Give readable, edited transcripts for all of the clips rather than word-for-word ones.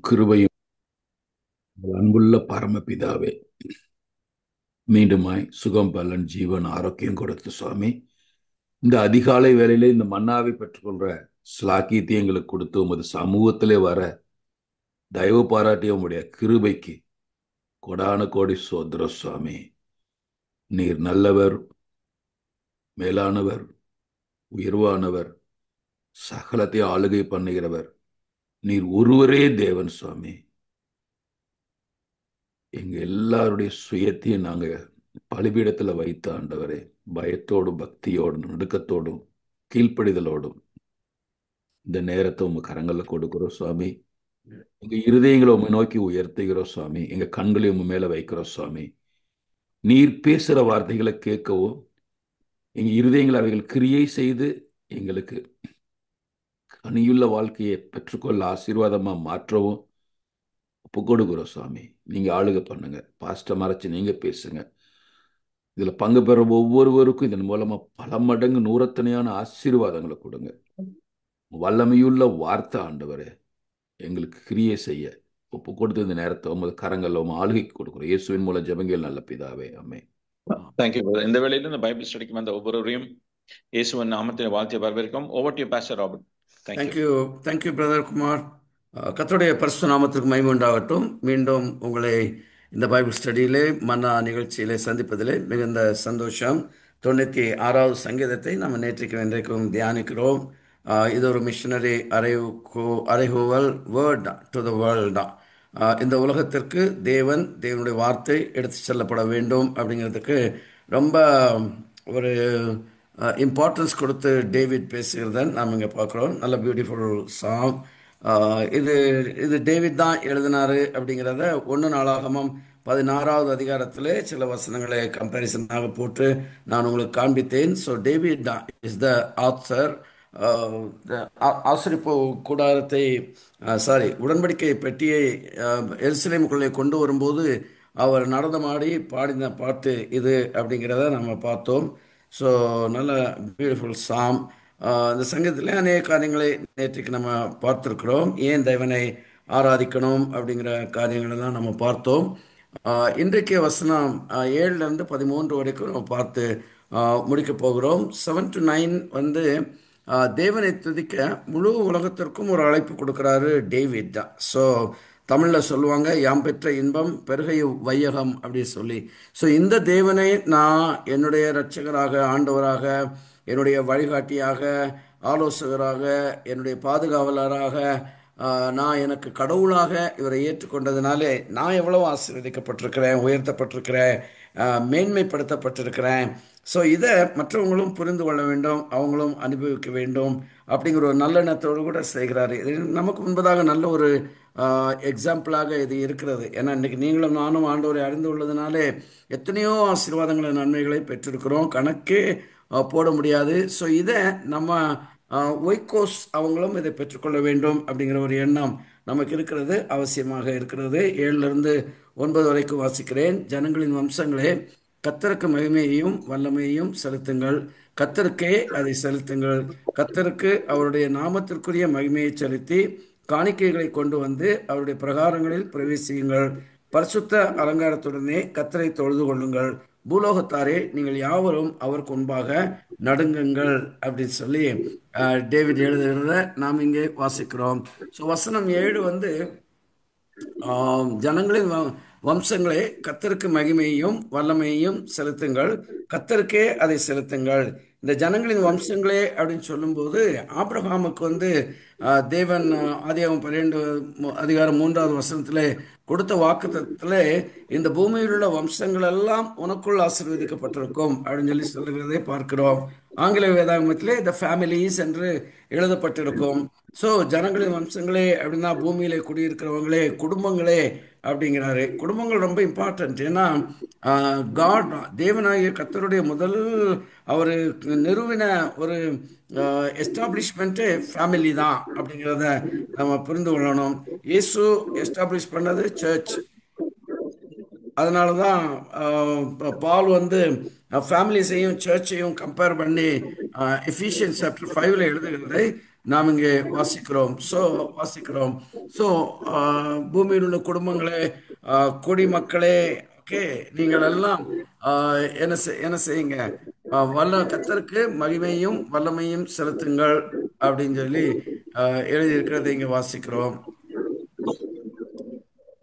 கிருபையும் அன்புள்ள பரமபிதாவே, மீண்டுமாய் சுகம் பலன் ஜீவன் ஆரோக்கியம் கொடுத்து சுவாமி, இந்த அதிகாலை வேளையிலே இந்த மன்னாவை பெற்றுக்கொள்ற ஸ்லாக்கியத்தை எங்களுக்கு கொடுத்து உமது சமூகத்திலே வர தயவு பாராட்டிய உம்முடைய கிருபைக்கு கொடான கோடி சோதர சுவாமி. நீர் நல்லவர், மேலானவர், உயர்வானவர், சகலத்தை ஆளுகை பண்ணுகிறவர். நீர் ஒருவரே தேவன் சுவாமி. எங்க எல்லாருடைய சுயத்தையும் நாங்க பலிபீடத்துல வைத்த ஆண்டவரே, பயத்தோடும் பக்தியோடும் நடுக்கத்தோடும் கீழ்ப்படிதலோடும் இந்த நேரத்தை உங்க கரங்கள்ல கொடுக்கிறோம் சுவாமி. எங்க இருதயங்களை உங்க நோக்கி உயர்த்துகிறோம் சுவாமி. எங்க கண்களை உங்க மேல வைக்கிறோம் சுவாமி. நீர் பேசுற வார்த்தைகளை கேட்கவும், எங்க இருதயங்களை அவைகள் கிரியை செய்து எங்களுக்கு கனியுள்ள வாழ்க்கையை பெற்றுக்கொள்ள ஆசீர்வாதமா மாற்றவும் ஒப்பு கொடுக்கிறோம் சுவாமி. நீங்க ஆளுகை பண்ணுங்க. பாஸ்டர் மறைச்சு நீங்க பேசுங்க. இதுல பங்கு பெற ஒவ்வொருவருக்கும் இதன் மூலமா பல மடங்கு நூறத்தனையான ஆசீர்வாதங்களை கொடுங்க. வல்லமையுள்ள வார்த்தை ஆண்டவரே எங்களுக்கு கிரியை செய்ய ஒப்பு கொடுத்து இந்த நேரத்தை உமது கரங்கள்ல உங்க ஆளுகைக்கு கொடுக்குறோம். இயேசுவின் மூலம் ஜெபங்கள் நல்ல பிதாவே, ஆமென். தேங்க்யூ. இந்த வேளையில இந்த பைபிள் ஸ்டடிக்கு வந்த ஒவ்வொருவரையும் இயேசுவின் நாமத்தில் வாழ்த்து வரவேற்கும். Over to pastor Robert. Thank you brother Kumar. கர்த்தருடைய பரிசுத்த நாமத்திற்கு மகிமை உண்டாகட்டும். மீண்டும் உங்களை இந்த பைபிள் ஸ்டடியிலே மன்னா நிகழ்ச்சியிலே சந்திப்பதிலே மிகுந்த சந்தோஷம். 96வது சங்கீதத்தை நம்ம நேற்றைக்கு இன்றைக்கும் தியானிக்கிறோம். இது ஒரு மிஷனரி அறைகூவல் வேர்ட் டு த வேர்ல்ட். இந்த உலகத்திற்கு தேவனுடைய வார்த்தை எடுத்து செல்லப்பட வேண்டும் அப்படிங்கிறதுக்கு ரொம்ப ஒரு இம்பார்ட்டன்ஸ் கொடுத்து டேவிட் பேசுகிறத நாம் இங்கே பார்க்குறோம். நல்ல பியூட்டிஃபுல் சாங். இது இது டேவிட் தான் எழுதினாரு அப்படிங்கிறத 1 நாளாகமம் 16வது அதிகாரத்தில் சில வசனங்களை கம்பேரிசனாக போட்டு நான் உங்களுக்கு காண்பித்தேன். ஸோ டேவிட் தான் இஸ் த ஆத்தர். ஆசரிப்பு கூடாரத்தை உடன்படிக்கை பெட்டியை எருசலேமுக்குள்ளே கொண்டு வரும்போது அவர் நடனமாடி பாடின பாட்டு இது அப்படிங்கிறத நம்ம பார்த்தோம். ஸோ நல்ல பியூட்டிஃபுல் சாம். இந்த சங்கீதத்தில் அநேக காரியங்களை நேற்றுக்கு நம்ம பார்த்துருக்குறோம். ஏன் தேவனை ஆராதிக்கணும் அப்படிங்கிற காரியங்களெல்லாம் நம்ம பார்த்தோம். இன்றைக்கு வசனம் 7லேருந்து 13 வரைக்கும் நம்ம பார்த்து முடிக்க போகிறோம். 7 to 9 வந்து தேவனை துதிக்க முழு உலகத்திற்கும் ஒரு அழைப்பு கொடுக்குறாரு டேவிட் தான். ஸோ தமிழில் சொல்லுவாங்க, யாம் பெற்ற இன்பம் பெருகை வையகம் அப்படின்னு சொல்லி. ஸோ இந்த தேவனை நான் என்னுடைய இரட்சகராக, ஆண்டவராக, என்னுடைய வழிகாட்டியாக, ஆலோசகராக, என்னுடைய பாதுகாவலராக, நான் எனக்கு கடவுளாக இவரை ஏற்றுக்கொண்டதுனாலே நான் எவ்வளோ ஆசீர்வதிக்கப்பட்டிருக்கிறேன், உயர்த்தப்பட்டிருக்கிறேன், மேன்மைப்படுத்தப்பட்டிருக்கிறேன். ஸோ இதை மற்றவங்களும் புரிந்து கொள்ள வேண்டும், அவங்களும் அனுபவிக்க வேண்டும் அப்படிங்கிற ஒரு நல்லெண்ணத்தோடு கூட செய்கிறாரு. இது நமக்கு முன்பதாக நல்ல ஒரு எக்ஸாம்பிளாக இது இருக்கிறது. ஏன்னா இன்றைக்கி நீங்களும் நானும் ஆண்டவரை அறிந்து உள்ளதுனாலே எத்தனையோ ஆசீர்வாதங்களை, நன்மைகளை பெற்றிருக்கிறோம், கணக்கே போட முடியாது. ஸோ இதை நம்ம ஒய்கோஸ் அவங்களும் இதை பெற்றுக்கொள்ள வேண்டும் அப்படிங்கிற ஒரு எண்ணம் நமக்கு இருக்கிறது, அவசியமாக இருக்கிறது. 7லேருந்து 9 வரைக்கும் வாசிக்கிறேன். ஜனங்களின் வம்சங்களே, கர்த்தருக்கு மகிமையையும் வல்லமையையும் செலுத்துங்கள். கர்த்தருக்கே அதை செலுத்துங்கள். கர்த்தருக்கு அவருடைய நாமத்திற்குரிய மகிமையை செலுத்தி காணிக்கைகளை கொண்டு வந்து அவருடைய பிரகாரங்களில் பிரவேசியுங்கள். பரிசுத்த அலங்காரத்துடனே கர்த்தரை தொழுது கொள்ளுங்கள். பூலோகத்தாரே, நீங்கள் யாவரும் அவருக்கு முன்பாக நடுங்குங்கள் அப்படின்னு சொல்லி டேவிட் எழுதுகிறத நாம் இங்கே வாசிக்கிறோம். ஸோ வசனம் 7 வந்து ஜனங்களின் வம்சங்களே, கர்த்தருக்கு மகிமையையும் வல்லமையையும் செலுத்துங்கள். கர்த்தருக்கே அதை செலுத்துங்கள். இந்த ஜனங்களின் வம்சங்களே அப்படின்னு சொல்லும்போது ஆபிரகாமுக்கு வந்து தேவன் ஆதியாகமம் 12 அதிகாரம் 3வது வசனத்தில் கொடுத்த வாக்குத்தத்தத்தில் இந்த பூமியில் உள்ள வம்சங்கள் எல்லாம் உனக்குள் ஆசீர்வதிக்கப்பட்டிருக்கும் அப்படின்னு சொல்லி சொல்லுகிறதை பார்க்கிறோம். ஆங்கில வேதாகமத்திலே த ஃபேமிலிஸ் என்று எழுதப்பட்டிருக்கும். ஸோ ஜனங்களின் வம்சங்களே அப்படின்னா பூமியிலே குடியிருக்கிறவங்களே, குடும்பங்களே அப்படிங்கிறாரு. குடும்பங்கள் ரொம்ப இம்பார்ட்டன்ட். ஏன்னா காட், தேவனாகிய கர்த்தருடைய முதல் அவர் நிறுவின ஒரு எஸ்டாப்ளிஷ்மெண்ட்டு ஃபேமிலி தான் அப்படிங்கிறத நம்ம புரிந்து கொள்ளணும். இயேசு எஸ்டாப்ளிஷ் பண்ணது சர்ச். அதனால தான் பால் வந்து ஃபேமிலிஸையும் சர்ச்சையும் கம்பேர் பண்ணி எஃபிஷியன்ஸ் சாப்டர் 5ல் எழுதுகிறது. நாம் இங்கே வாசிக்கிறோம். ஸோ பூமியில் உள்ள குடும்பங்களே, குடிமக்களே, ஓகே, நீங்கள் எல்லாம் என்ன செய்யுங்க, கர்த்தருக்கு மகிமையும் வல்லமையும் செலுத்துங்கள் அப்படின்னு சொல்லி எழுதியிருக்கிறதை இங்கே வாசிக்கிறோம்.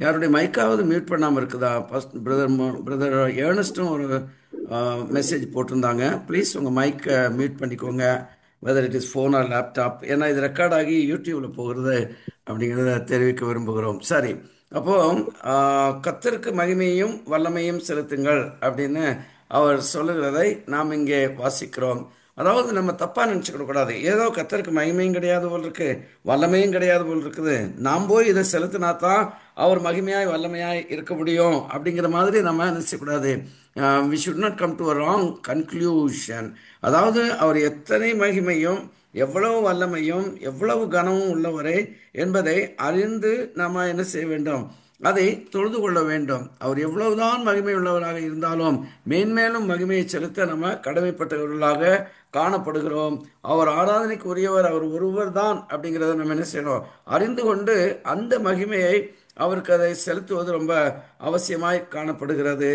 யாருடைய மைக்காவது மியூட் பண்ணாமல் இருக்குதா? ஃபர்ஸ்ட் பிரதர் ஏர்னஸ்டும் ஒரு மெசேஜ் போட்டிருந்தாங்க. ப்ளீஸ் உங்கள் மைக்கை மியூட் பண்ணிக்கோங்க, whether it is phone or laptop, ஏன்னா இது ரெக்கார்ட் ஆகி யூடியூப்பில் போகிறது அப்படிங்கிறத தெரிவிக்க விரும்புகிறோம். சரி, அப்போ கர்த்தருக்கு மகிமையும் வல்லமையும் செலுத்துங்கள் அப்படின்னு அவர் சொல்லுகிறதை நாம் இங்கே வாசிக்கிறோம். அதாவது நம்ம தப்பாக நினச்சிக்கிட கூடாது. ஏதோ கர்த்தருக்கு மகிமையும் கிடையாது போல் இருக்கு, வல்லமையும் கிடையாது போல் இருக்குது, நாம் போய் இதை செலுத்தினா தான் அவர் மகிமையாய் வல்லமையாய் இருக்க முடியும் அப்படிங்கிற மாதிரி நம்ம நினைச்சக்கூடாது. We should not come to a wrong conclusion. அதாவது அவர் எத்தனை மகிமையும் எவ்வளவு வல்லமையும் எவ்வளவு கனமும் உள்ளவரே என்பதை அறிந்து நாம் என்ன செய்ய வேண்டும், அதை தொழுது கொள்ள வேண்டும். அவர் எவ்வளவுதான் மகிமை உள்ளவராக இருந்தாலும் மேன்மேலும் மகிமையை செலுத்த நம்ம கடமைப்பட்டவர்களாக காணப்படுகிறோம். அவர் ஆராதனைக்கு உரியவர், அவர் ஒருவர் தான் அப்படிங்கிறத நம்ம என்ன செய்யணும், அறிந்து கொண்டு அந்த மகிமையை அவருக்கு அதை செலுத்துவது ரொம்ப அவசியமாய் காணப்படுகிறது.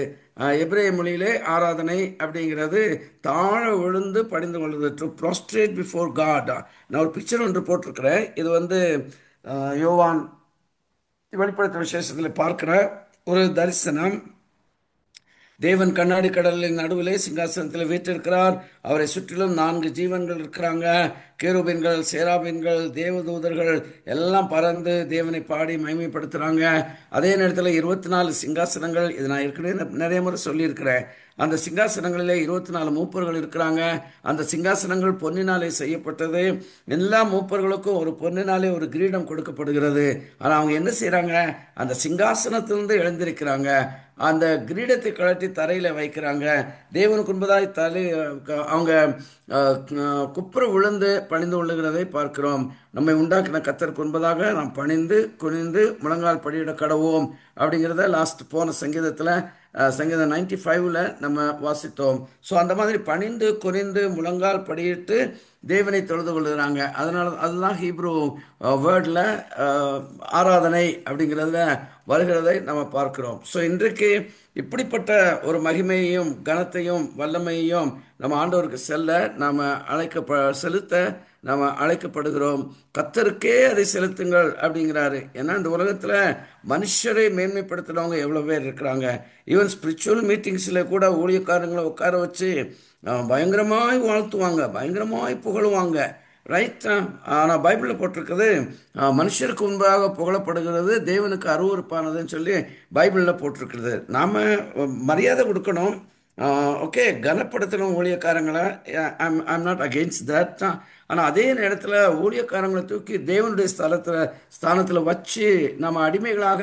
எபிரேய மொழியிலே ஆராதனை அப்படிங்கிறது தாழ விழுந்து பணிந்து கொள்வது, டு ப்ரோஸ்ட்ரேட் பிஃபோர் காட். நான் ஒரு பிக்சர் ஒன்று போட்டிருக்கிறேன். இது யோவான் வெளிப்படுத்த விசேஷத்தில் பார்க்கிற ஒரு தரிசனம். தேவன் கண்ணாடி கடலின் நடுவிலே சிங்காசனத்தில் வீற்றிருக்கிறார். அவரை சுற்றிலும் 4 ஜீவன்கள் இருக்கிறாங்க. கேருபீன்கள், சேராபீன்கள், தேவதூதர்கள் எல்லாம் பறந்து தேவனை பாடி மகிமைப்படுத்துகிறாங்க. அதே நேரத்தில் 24 சிங்காசனங்கள். இது நான் ஏற்கனவே நிறைய முறை சொல்லியிருக்கிறேன். அந்த சிங்காசனங்களிலே 24 மூப்பர்கள் இருக்கிறாங்க. அந்த சிங்காசனங்கள் பொன்னினாலே செய்யப்பட்டது. எல்லா மூப்பர்களுக்கும் ஒரு பொன்னினாலே ஒரு கிரீடம் கொடுக்கப்படுகிறது. ஆனால் அவங்க என்ன செய்கிறாங்க, அந்த சிங்காசனத்திலிருந்து எழுந்திருக்கிறாங்க, அந்த கிரீடத்தை கழட்டி தரையில் வைக்கிறாங்க. தேவனுக்கு முன்பதாய் அவங்க குப்புற விழுந்து பணிந்து கொள்ளுகிறதை பார்க்கிறோம். நம்மை உண்டாக்கின கர்த்தருக்கு முன்பதாக நாம் பணிந்து குனிந்து முழங்கால் படியிட கடவோம் அப்படிங்கிறத போன சங்கீதத்தில் சங்கீதம் 95ல் நம்ம வாசித்தோம். ஸோ அந்த மாதிரி பணிந்து குனிந்து முழங்கால் படியிட்டு தேவனை தொழுது கொள்ளுகிறாங்க. அதுதான் ஹீப்ரூ வேர்டில் ஆராதனை அப்படிங்கிறதுல வருகிறதை நம்ம பார்க்கிறோம். ஸோ இன்றைக்கு இப்படிப்பட்ட ஒரு மகிமையையும் கனத்தையும் வல்லமையையும் நம்ம ஆண்டவருக்கு நாம் செலுத்த நாம் அழைக்கப்படுகிறோம். கர்த்தருக்கே அதை செலுத்துங்கள் அப்படிங்கிறாரு. ஏன்னா இந்த உலகத்தில் மனுஷரை மேன்மைப்படுத்துகிறவங்க எவ்வளோ பேர் இருக்கிறாங்க. ஈவன் ஸ்பிரிச்சுவல் மீட்டிங்ஸில் கூட ஊழியக்காரங்களை உட்கார வச்சு பயங்கரமாய் வாழ்த்துவாங்க, பயங்கரமாய் புகழுவாங்க, ரைட். ஆனால் பைபிளில் போட்டிருக்குது, மனுஷருக்கு முன்பாக புகழப்படுகிறது தேவனுக்கு அருவருப்பானதுன்னு சொல்லி பைபிளில் போட்டிருக்கிறது. நாம் மரியாதை கொடுக்கணும், ஓகே, கனப்படுத்தணும் ஊழியக்காரங்களை. I'm not against that. ஆனால் அதே நேரத்தில் ஊழியக்காரங்களை தூக்கி தேவனுடைய ஸ்தானத்தில் வச்சு நம்ம அடிமைகளாக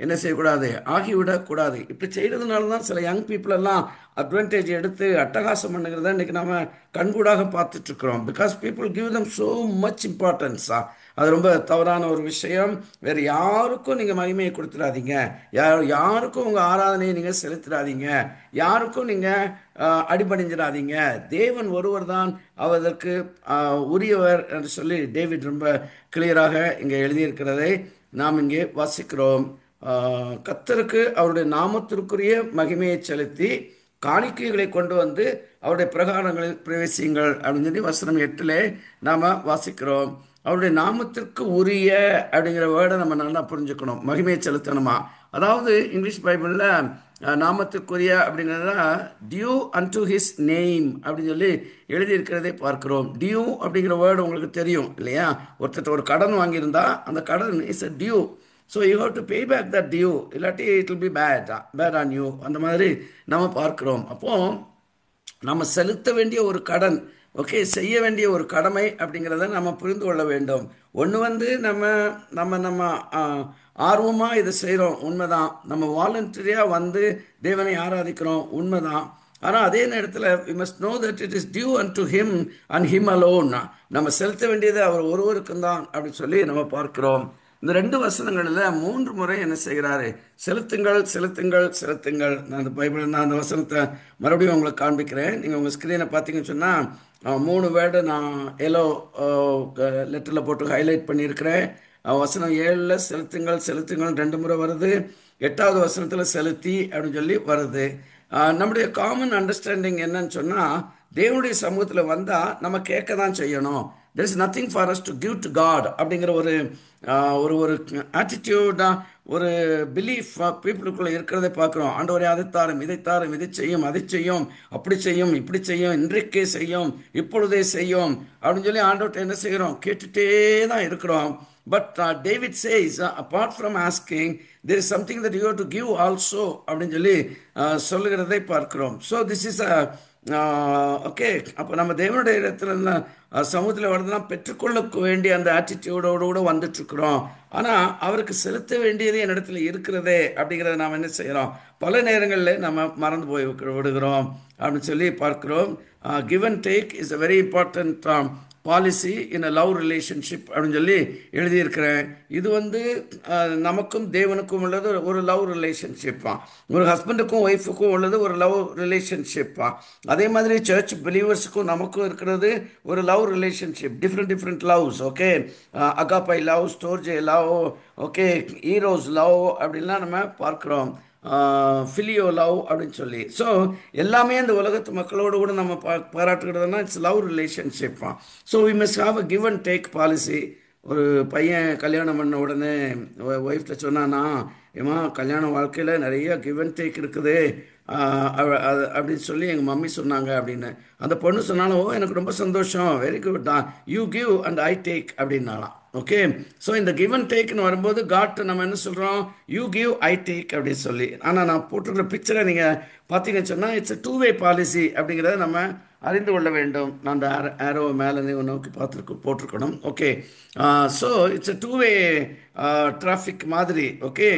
என்ன செய்யக்கூடாது, ஆகிவிடக்கூடாது. இப்படி செய்கிறதுனால தான் சில யங் பீப்புள் எல்லாம் அட்வான்டேஜ் எடுத்து அட்டகாசம் பண்ணுகிறத இன்றைக்கி நம்ம கண்கூடாக பார்த்துட்ருக்குறோம். Because people give them so much இம்பார்ட்டன்ஸா. அது ரொம்ப தவறான ஒரு விஷயம். வேறு யாருக்கும் நீங்கள் மகிமையை கொடுத்துடாதீங்க, யாருக்கும் உங்கள் ஆராதனையை நீங்கள் செலுத்திடாதீங்க, யாருக்கும் நீங்கள் அடிபணிஞ்சிடாதீங்க. தேவன் ஒருவர் தான் அவதற்கு உரியவர் என்று சொல்லி டேவிட் ரொம்ப கிளியராக இங்கே எழுதியிருக்கிறதை நாம் இங்கே வாசிக்கிறோம். கர்த்தருக்கு அவருடைய நாமத்திற்குரிய மகிமையை செலுத்தி காணிக்கைகளை கொண்டு வந்து அவருடைய பிரகாரங்களில் பிரவேசியுங்கள் அப்படின்னு சொல்லி வசனம் 8ல் நாம் வாசிக்கிறோம். அவருடைய நாமத்திற்கு உரிய அப்படிங்கிற வேர்டை நம்ம நல்லா புரிஞ்சுக்கணும். மகிமையை செலுத்தணுமா, அதாவது இங்கிலீஷ் பைபிளில் நாமத்திற்குரிய அப்படிங்கிறத டியூ அன்டு ஹிஸ் நேம் அப்படின்னு சொல்லி எழுதியிருக்கிறதே பார்க்கிறோம். டியூ அப்படிங்கிற வேர்டு உங்களுக்கு தெரியும் இல்லையா? ஒருத்தர் ஒரு கடன் வாங்கியிருந்தா அந்த கடன் is a due. So you have to pay back the due, இல்லாட்டி it will be bad on you. அந்த மாதிரி நம்ம பார்க்கிறோம். அப்போது நம்ம செலுத்த வேண்டிய ஒரு கடன், ஓகே, செய்ய வேண்டிய ஒரு கடமை அப்படிங்கிறத நம்ம புரிந்து கொள்ள வேண்டும். ஒன்று நம்ம நம்ம நம்ம ஆர்வமாக இதை செய்கிறோம், உண்மைதான். நம்ம வாலண்டரியாக வந்து தேவனை ஆராதிக்கிறோம், உண்மைதான். ஆனால் அதே நேரத்தில் we must know that it is due unto him and him alone. நம்ம செலுத்த வேண்டியது அவர் ஒருவருக்கும் தான் அப்படின்னு சொல்லி நம்ம பார்க்கிறோம். இந்த 2 வசனங்களில் 3 முறை என்ன செய்கிறாரு? செலுத்துங்கள், செலுத்துங்கள், செலுத்துங்கள். நான் அந்த பைபிள் நான் அந்த வசனத்தை மறுபடியும் உங்களுக்கு காண்பிக்கிறேன். நீங்கள் உங்கள் ஸ்க்ரீனை பார்த்தீங்கன்னு சொன்னால் 3 வேர்டு நான் எல்லோ லெட்டரில் போட்டு ஹைலைட் பண்ணியிருக்கிறேன். வசனம் 7ல் செலுத்துங்கள், செலுத்துங்கள் 2 முறை வருது. 8வது வசனத்தில் செலுத்தி அப்படின்னு சொல்லி வருது. நம்முடைய காமன் அண்டர்ஸ்டாண்டிங் என்னன்னு சொன்னால், தேவனுடைய சமூகத்தில் வந்தால் நம்ம கேட்க தான் செய்யணும். There is nothing for us to give to God அப்படிங்கிற ஒரு ஒரு ஒரு ஆட்டிடியூடாக ஒரு பிலீஃப் பீப்புளுக்குள்ளே இருக்கிறதை பார்க்குறோம். ஆண்டவரே அதைத்தாரும், இதைத்தாரும், இதை செய்யும், அதை செய்யும், அப்படி செய்யும், இப்படி செய்யும், இன்றைக்கே செய்யும், இப்பொழுதே செய்யும் அப்படின்னு சொல்லி ஆண்டவர்கிட்ட என்ன செய்கிறோம்? கேட்டுகிட்டே தான் இருக்கிறோம். But David says, apart from asking, there is something that you have to give also அப்படின்னு சொல்லி சொல்லுகிறதை பார்க்கிறோம். So this is okay. அப்போ நம்ம தேவனுடைய இடத்துல சமூகத்தில் வருதுலாம் பெற்றுக்கொள்ள வேண்டிய அந்த ஆட்டிடியூடோடு கூட வந்துட்டுருக்குறோம். ஆனால் அவருக்கு செலுத்த வேண்டியது என்னிடத்துல இருக்கிறதே அப்படிங்கிறத நாம் என்ன செய்கிறோம்? பல நேரங்களில் நம்ம மறந்து போய் விடுகிறோம் அப்படின்னு சொல்லி பார்க்கிறோம். Give and take is a very important policy in a love relationship அப்படின்னு சொல்லி எழுதியிருக்கிறேன். இது நமக்கும் தேவனுக்கும் உள்ளது ஒரு லவ் ரிலேஷன்ஷிப்பா. ஒரு ஹஸ்பண்டுக்கும் ஒய்ஃபுக்கும் உள்ளது ஒரு லவ் ரிலேஷன்ஷிப்பா. அதே மாதிரி சர்ச் பிலீவர்ஸுக்கும் நமக்கும் இருக்கிறது ஒரு love relationship. Different loves. Okay, agape love, storge love, okay, eros love அப்படின்லாம் நம்ம பார்க்குறோம். ஃபிலியோ லவ் அப்படின்னு சொல்லி. ஸோ எல்லாமே இந்த உலகத்து மக்களோடு கூட நம்ம பாராட்டுகிறதுனா it's love relationship. So we must have a give and take policy. ஒரு பையன் கல்யாணம் பண்ண உடனே ஒய்ஃப்ட சொன்னான்னா, ஏமா கல்யாண வாழ்க்கையில் நிறைய கிவ் அண்ட் டேக் இருக்குது அப்படின்னு சொல்லி எங்கள் மம்மி சொன்னாங்க அப்படின்னு. அந்த பொண்ணு சொன்னாலும், ஓ எனக்கு ரொம்ப சந்தோஷம், வெரி குட் தான், you give and I take அப்படின்னாலாம். ஓகே, ஸோ இந்த கிவ் அண்ட் டேக்னு வரும்போது காட் நம்ம என்ன சொல்கிறோம்? யூ கிவ் ஐ டேக் அப்படின்னு சொல்லி. ஆனால் நான் போட்டிருக்கிற பிக்சரை நீங்கள் பார்த்தீங்கன்னு சொன்னால் இட்ஸ் அ 2-வே பாலிசி அப்படிங்கிறத நம்ம அறிந்து கொள்ள வேண்டும். நான் அந்த ஆரோ மேலே நோக்கி போட்டிருக்கணும். ஓகே, ஸோ இட்ஸ் அ 2-வே டிராஃபிக் மாதிரி. Okay,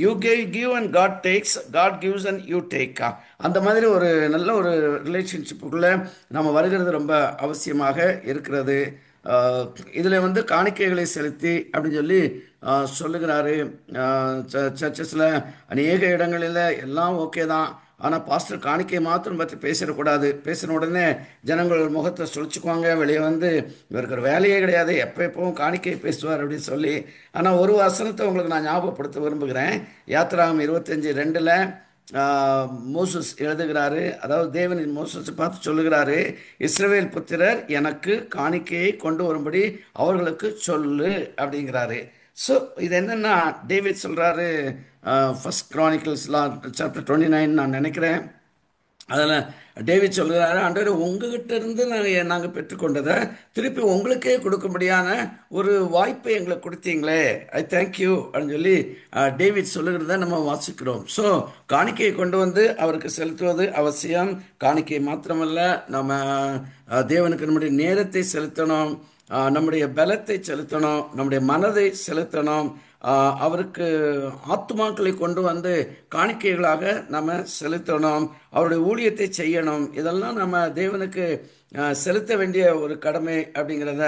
you give and God takes, God gives and you take. அந்த மாதிரி ஒரு நல்ல ஒரு ரிலேஷன்ஷிப்புக்குள்ளே நம்ம வருகிறது ரொம்ப அவசியமாக இருக்கிறது. இதில் காணிக்கைகளை செலுத்தி அப்படின்னு சொல்லி சொல்லுகிறாரு. சர்ச்சஸில் அநேக இடங்களில் எல்லாம் ஓகே தான், ஆனால் பாஸ்டர் காணிக்கை மாத்திரம் பற்றி பேசிடக்கூடாது. பேசின உடனே ஜனங்கள் முகத்தை சுழிச்சுக்குவாங்க, வெளியே இவருக்கு ஒரு வேலையே கிடையாது, எப்பவும் காணிக்கை பேசுவார் அப்படின்னு சொல்லி. ஆனால் ஒரு வசனத்தை உங்களுக்கு நான் ஞாபகப்படுத்த விரும்புகிறேன். யாத்திராகம் 25:2 மோசஸ் எழுதுகிறாரு. அதாவது தேவனின் மோசஸை பார்த்து சொல்லுகிறாரு, இஸ்ரவேல் புத்திரர் எனக்கு காணிக்கையை கொண்டு வரும்படி அவர்களுக்கு சொல்லு அப்படிங்கிறாரு. ஸோ இது என்னன்னா, டேவிட் சொல்கிறாரு, ஃபர்ஸ்ட் கிரானிக்கல்ஸ்லாம் சாப்டர் 29 நான் நினைக்கிறேன். அதில் டேவிட் சொல்கிறாரு, ஆண்டவரே உங்ககிட்ட இருந்து நாங்கள் பெற்றுக்கொண்டதை திருப்பி உங்களுக்கே கொடுக்கும்படியான ஒரு வாய்ப்பை எங்களுக்கு கொடுத்தீங்களே, ஐ தேங்க்யூ அப்படின்னு சொல்லி டேவிட் சொல்லுகிறத நம்ம வாசிக்கிறோம். ஸோ காணிக்கையை கொண்டு அவருக்கு செலுத்துவது அவசியம். காணிக்கை மாத்திரமல்ல, நம்ம தேவனுக்கு நம்முடைய நேரத்தை செலுத்தணும், நம்முடைய பலத்தை செலுத்தணும், நம்முடைய மனதை செலுத்தணும். அவருக்கு ஆத்துமாக்களை கொண்டு காணிக்கைகளாக நம்ம செலுத்தணும், அவருடைய ஊழியத்தை செய்யணும். இதெல்லாம் நம்ம தேவனுக்கு செலுத்த வேண்டிய ஒரு கடமை அப்படிங்கிறத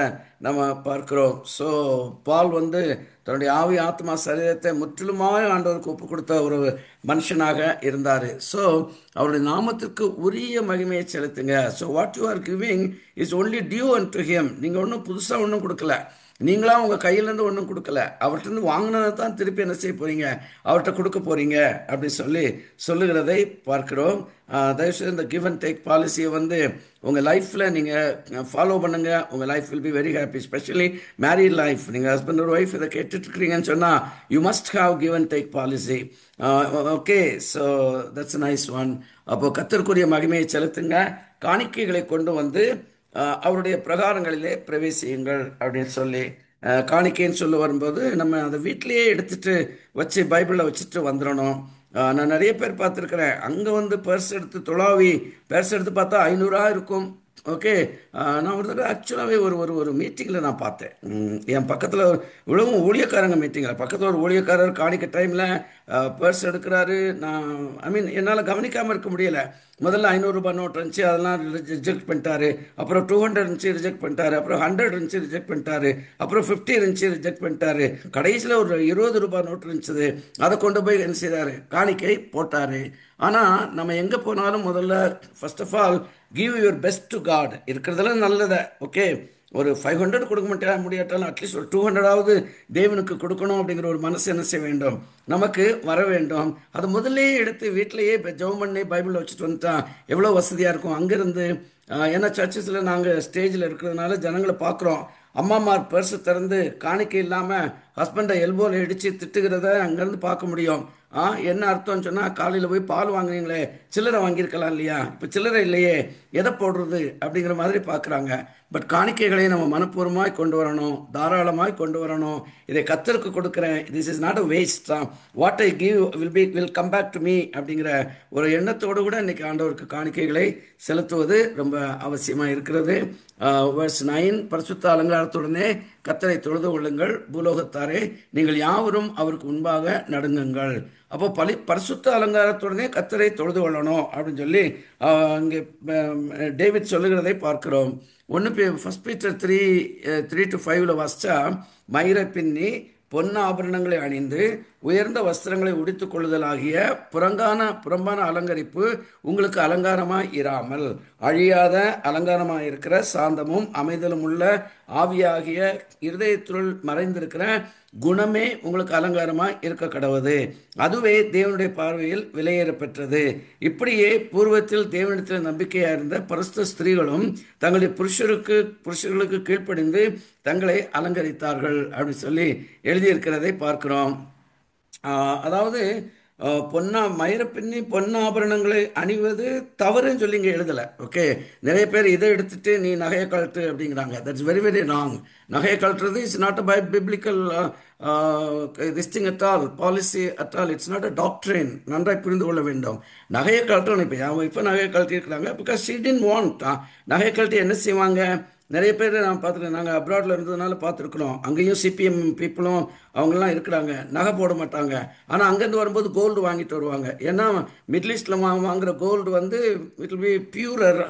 நம்ம பார்க்கிறோம். ஸோ பால் தன்னுடைய ஆவி ஆத்மா சரீரத்தை முற்றிலுமாக ஆண்டவருக்கு ஒப்பு கொடுத்த ஒரு மனுஷனாக இருந்தார். ஸோ அவருடைய நாமத்திற்கு உரிய மகிமையை செலுத்துங்க. So what you are giving is only due and to him. நீங்கள் ஒன்றும் புதுசாக ஒன்றும் கொடுக்கல, நீங்களா உங்கள் கையிலேருந்து ஒன்றும் கொடுக்கல, அவர்கிட்ட வாங்கினதை தான் திருப்பி என்ன செய்ய போகிறீங்க? அவர்கிட்ட கொடுக்க போகிறீங்க அப்படின்னு சொல்லுகிறதை பார்க்கிறோம். தயவுசெய்து இந்த கிவ் அண்ட் டேக் பாலிசியை உங்கள் லைஃப்பில் நீங்கள் ஃபாலோ பண்ணுங்கள். உங்கள் life will be very happy, specially married life. நீங்கள் ஹஸ்பண்ட் ஒரு ஒய்ஃப் இதை கேட்டுட்ருக்கிறீங்கன்னு சொன்னால் you must have give and take policy. Okay, so that's nice one. அப்போது கர்த்தருக்குரிய மகிமையை செலுத்துங்க, காணிக்கைகளை கொண்டு அவருடைய பிரகாரங்களிலே பிரவேசியுங்கள் அப்படின்னு சொல்லி காணிக்கைன்னு சொல்ல வரும்போது நம்ம அதை வீட்டிலேயே எடுத்துகிட்டு வச்சு பைபிளில் வச்சுட்டு வந்துடணும். நான் நிறைய பேர் பார்த்துருக்குறேன், அங்கே பர்ஸ் எடுத்து தொழாவி பர்ஸ் எடுத்து பார்த்தா 500 இருக்கும், ஓகே. நான் ஒரு தடவை ஆக்சுவலாகவே ஒரு ஒரு ஒரு மீட்டிங்கில் நான் பார்த்தேன். என் பக்கத்தில் இவ்வளவும் ஊழியக்காரங்க மீட்டிங்கில் பக்கத்தில் ஒரு ஊழியக்காரர் காணிக்க டைமில் பர்ஸ் எடுக்கிறாரு. நான் ஐ மீன் என்னால் கவனிக்காமல் இருக்க முடியலை. முதல்ல ₹500 நோட் இருந்துச்சு, அதெல்லாம் ரிஜெக்ட் பண்ணிட்டாரு. அப்புறம் 200 இருந்துச்சு, ரிஜெக்ட் பண்ணிட்டாரு. அப்புறம் 100 இருந்துச்சு, ரிஜெக்ட் பண்ணிட்டாரு. அப்புறம் 50 இருந்துச்சு, ரிஜெக்ட் பண்ணிட்டாரு. கடைசியில் ஒரு ₹20 நோட் இருந்துச்சு, அதை கொண்டு போய் என்ன செய்தாரு, காணிக்கை போட்டாரு. ஆனால் நம்ம எங்கே போனாலும் முதல்ல first of all give your best to God. இருக்கிறதெல்லாம் நல்லதை, ஓகே. ஒரு 500 கொடுக்க முடியாட்டாலும் அட்லீஸ்ட் ஒரு 200ஆவது தேவனுக்கு கொடுக்கணும் அப்படிங்கிற ஒரு மனசு என்ன செய்ய வேண்டும், நமக்கு வர வேண்டும். அது முதல்லயே எடுத்து வீட்டிலேயே இப்போ ஜெபம் பண்ணி பைபிளில் வச்சுட்டு வந்துட்டா எவ்வளோ வசதியாக இருக்கும். அங்கேருந்து ஏன்னா சர்ச்சஸில் நாங்கள் ஸ்டேஜில் இருக்கிறதுனால ஜனங்களை பார்க்குறோம். அம்மாமார் பர்ஸு திறந்து காணிக்கை இல்லாமல் ஹஸ்பண்டை எல்போவில் இடித்து திட்டுகிறத அங்கேருந்து பார்க்க முடியும். என்ன அர்த்தம்னு சொன்னால், காலையில் போய் பால் வாங்குறீங்களே, சில்லறை வாங்கியிருக்கலாம் இல்லையா, இப்போ சில்லறை இல்லையே, எதை போடுறது அப்படிங்கிற மாதிரி பார்க்குறாங்க. பட் காணிக்கைகளை நம்ம மனப்பூர்வமாய் கொண்டு வரணும், தாராளமாய் கொண்டு வரணும். இதை கர்த்தருக்கு கொடுக்குறேன், this is not a waste, what I give will come back to me அப்படிங்கிற ஒரு எண்ணத்தோடு கூட இன்னைக்கு ஆண்டவருக்கு காணிக்கைகளை செலுத்துவது ரொம்ப அவசியமாக இருக்கிறது. வெர்ஸ் 9, பரிசுத்த அலங்காரத்துடனே கர்த்தரை தொழுது கொள்ளுங்கள், பூலோகத்தாரே நீங்கள் யாவரும் அவருக்கு முன்பாக நடுங்குங்கள். அப்போ பரிசுத்த அலங்காரத்துடனே கர்த்தரை தொழுது கொள்ளணும் அப்படின்னு சொல்லி அங்கே டேவிட் சொல்லுகிறதை பார்க்கிறோம். ஃபர்ஸ்ட் பீட்டர் 3:3-5 வாசிச்சா, மயிரை பின்னி பொன் ஆபரணங்களை அணிந்து உயர்ந்த வஸ்திரங்களை உடுத்திக் கொள்ளுதலாகிய புறம்பான அலங்கரிப்பு உங்களுக்கு அலங்காரமாய் இராமல், அழியாத அலங்காரமாய் இருக்கிற சாந்தமும் அமைதலும் உள்ள ஆவியாகிய இருதயத்துள் மறைந்திருக்கிற குணமே உங்களுக்கு அலங்காரமாய் இருக்க கடவுது. அதுவே தேவனுடைய பார்வையில் விலையேற பெற்றது. இப்படியே பூர்வத்தில் தேவனிடத்தில் நம்பிக்கையாக இருந்த பரிசுத்த ஸ்திரீகளும் தங்களுடைய புருஷர்களுக்கு கீழ்ப்படிந்து தங்களை அலங்கரித்தார்கள் அப்படின்னு சொல்லி எழுதியிருக்கிறதை பார்க்கிறோம். அதாவது மயிரை பின்னி பொன்னாபரணங்களை அணிவது தவறுன்னு சொல்லி இங்கே எழுதலை, ஓகே. நிறைய பேர் இதை எடுத்துட்டு நீ நகையை கழட்டு அப்படிங்கிறாங்க. That's very very wrong. நகையை கழட்டுறது is not a biblical this thing at all, policy at all. It's not a doctrine. நன்றாய் புரிந்து கொள்ள வேண்டும். நகையை கழட்டணும். இப்போ என் ஒய்ஃபை நகையை கழட்டியிருக்கிறாங்க, பிகாஸ் ஷீ டிடன்ட் வாண்ட். நகையை கழட்டி என்ன செய்வாங்க, நிறைய பேர் நான் பார்த்துருக்கேன். நாங்கள் அப்ராடில் இருந்ததுனால பார்த்துருக்குறோம். அங்கேயும் சிபிஎம் பீப்புளும் அவங்கெல்லாம் இருக்கிறாங்க, நகை போட மாட்டாங்க. ஆனால் அங்கேருந்து வரும்போது கோல்டு வாங்கிட்டு வருவாங்க. ஏன்னா மிடில் ஈஸ்டில் வாங்குகிற கோல்டு வந்து it will be purer,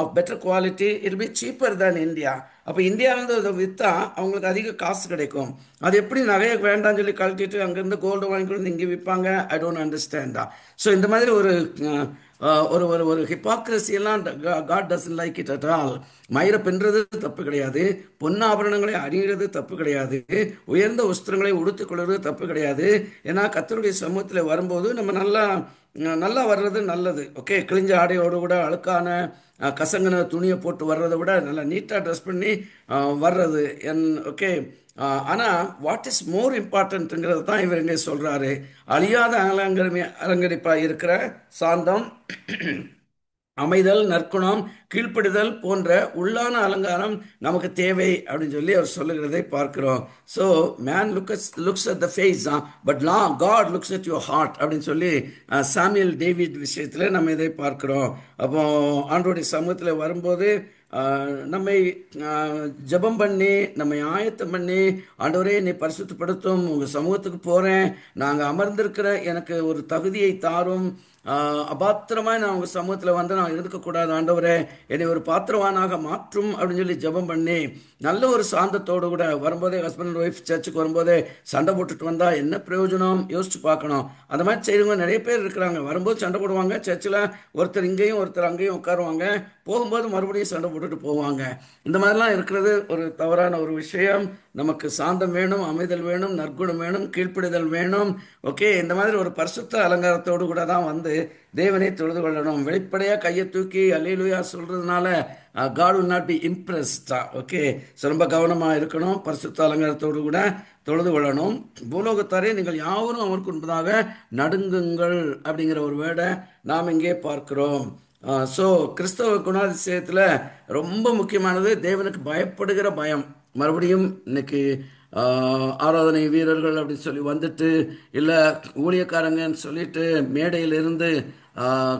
of better quality, it be cheaper than India. அப்போ இந்தியாவிலேருந்து அதை விற்றா அவங்களுக்கு அதிக காசு கிடைக்கும். அது எப்படி நகையை வேண்டாம்னு சொல்லி கழட்டிட்டு அங்கேருந்து கோல்டு வாங்கிட்டு வந்து இங்கே விற்பாங்க? I don't அண்டர்ஸ்டாண்டா. ஸோ இந்த மாதிரி ஒரு ஒரு ஹிப்பாக்ரஸியெல்லாம் God doesn't like it at all. மயிரை பின்றது தப்பு கிடையாது, பொன்னாபரணங்களை அணிகிறது தப்பு கிடையாது, உயர்ந்த வஸ்திரங்களை உடுத்திக்கொள்வது தப்பு கிடையாது. ஏன்னா கர்த்தருடைய சமூகத்தில் வரும்போது நம்ம நல்லா வர்றது நல்லது, ஓகே. கிழிஞ்ச ஆடையோடு கூட அழுக்கான கசங்கின துணியை போட்டு வர்றதை விட நல்லா நீட்டாக ட்ரெஸ் பண்ணி வர்றது ஓகே. ஆனால் வாட் இஸ் மோர் இம்பார்ட்டன்ட்டுங்கிறது தான் இவர் எங்கே சொல்கிறாரு. அழியாத அலங்கரிப்பாக இருக்கிற சாந்தம், அமைதல், நற்குணம், கீழ்ப்படிதல் போன்ற உள்ளான அலங்காரம் நமக்கு தேவை அப்படின்னு சொல்லி அவர் சொல்லுகிறதை பார்க்கிறோம். So man looks at the face, but God looks at your heart அப்படின்னு சொல்லி சாமுவேல் டேவிட் விஷயத்தில் நம்ம இதை பார்க்கிறோம். அப்போ ஆண்டவருடைய சமூகத்தில் வரும்போது நம்மை ஜெபம் பண்ணி நம்மை ஆயத்தம் பண்ணி, ஆண்டவரே என்னை பரிசுத்தப்படுத்தும், உங்கள் சமூகத்துக்கு போகிறேன், நாங்கள் அமர்ந்திருக்கிற எனக்கு ஒரு தகுதியை தாரும், அபாத்திரமாக நான் உங்கள் சமூகத்தில் வந்து நான் இருக்கக்கூடாது, ஆண்டவரே என்னை ஒரு பாத்திரவானாக மாற்றும் அப்படின்னு சொல்லி ஜெபம் பண்ணி நல்ல ஒரு சாந்தத்தோடு கூட வரும்போதே, ஹஸ்பண்ட் அண்ட் ஒய்ஃப் சர்ச்சுக்கு வரும்போதே சண்டை போட்டுட்டு வந்தால் என்ன பிரயோஜனம் யோசிச்சு பார்க்கணும். அந்த மாதிரி செய்கிறவங்க நிறைய பேர் இருக்கிறாங்க. வரும்போது சண்டை போடுவாங்க, சர்ச்சில் ஒருத்தர் இங்கேயும் ஒருத்தர் அங்கேயும் உட்காருவாங்க, போகும்போது மறுபடியும் சண்டை போட்டுட்டு போவாங்க. இந்த மாதிரிலாம் இருக்கிறது ஒரு தவறான ஒரு விஷயம். நமக்கு சாந்தம் வேணும், அமைதல் வேணும், நற்குணம் வேணும், கீழ்ப்பிடுதல் வேணும், ஓகே. இந்த மாதிரி ஒரு பரிசுத்த அலங்காரத்தோடு கூட தான் வந்து தேவனை தொழுது கொள்ளணும். வெளிப்படையாக கையை தூக்கி அல்லேலூயா சொல்கிறதுனால God will not be impressed, okay. So ரொம்ப கவனமாக இருக்கணும். பரிசுத்த அலங்காரத்தோடு கூட தொழுது கொள்ளணும். பூலோகத்தாரே நீங்கள் யாவரும் அவருக்கு முன்பதாக நடுங்குங்கள் அப்படிங்கிற ஒரு வேர்டை நாம் இங்கே பார்க்கிறோம். ஸோ கிறிஸ்தவ குணாதிசயத்தில் ரொம்ப முக்கியமானது தேவனுக்கு பயப்படுகிற பயம். மறுபடியும் இன்னைக்கு ஆராதனை வீரர்கள் அப்படி சொல்லி வந்துட்டு, இல்லை ஊழியக்காரங்கன்னு சொல்லிட்டு மேடையில் இருந்து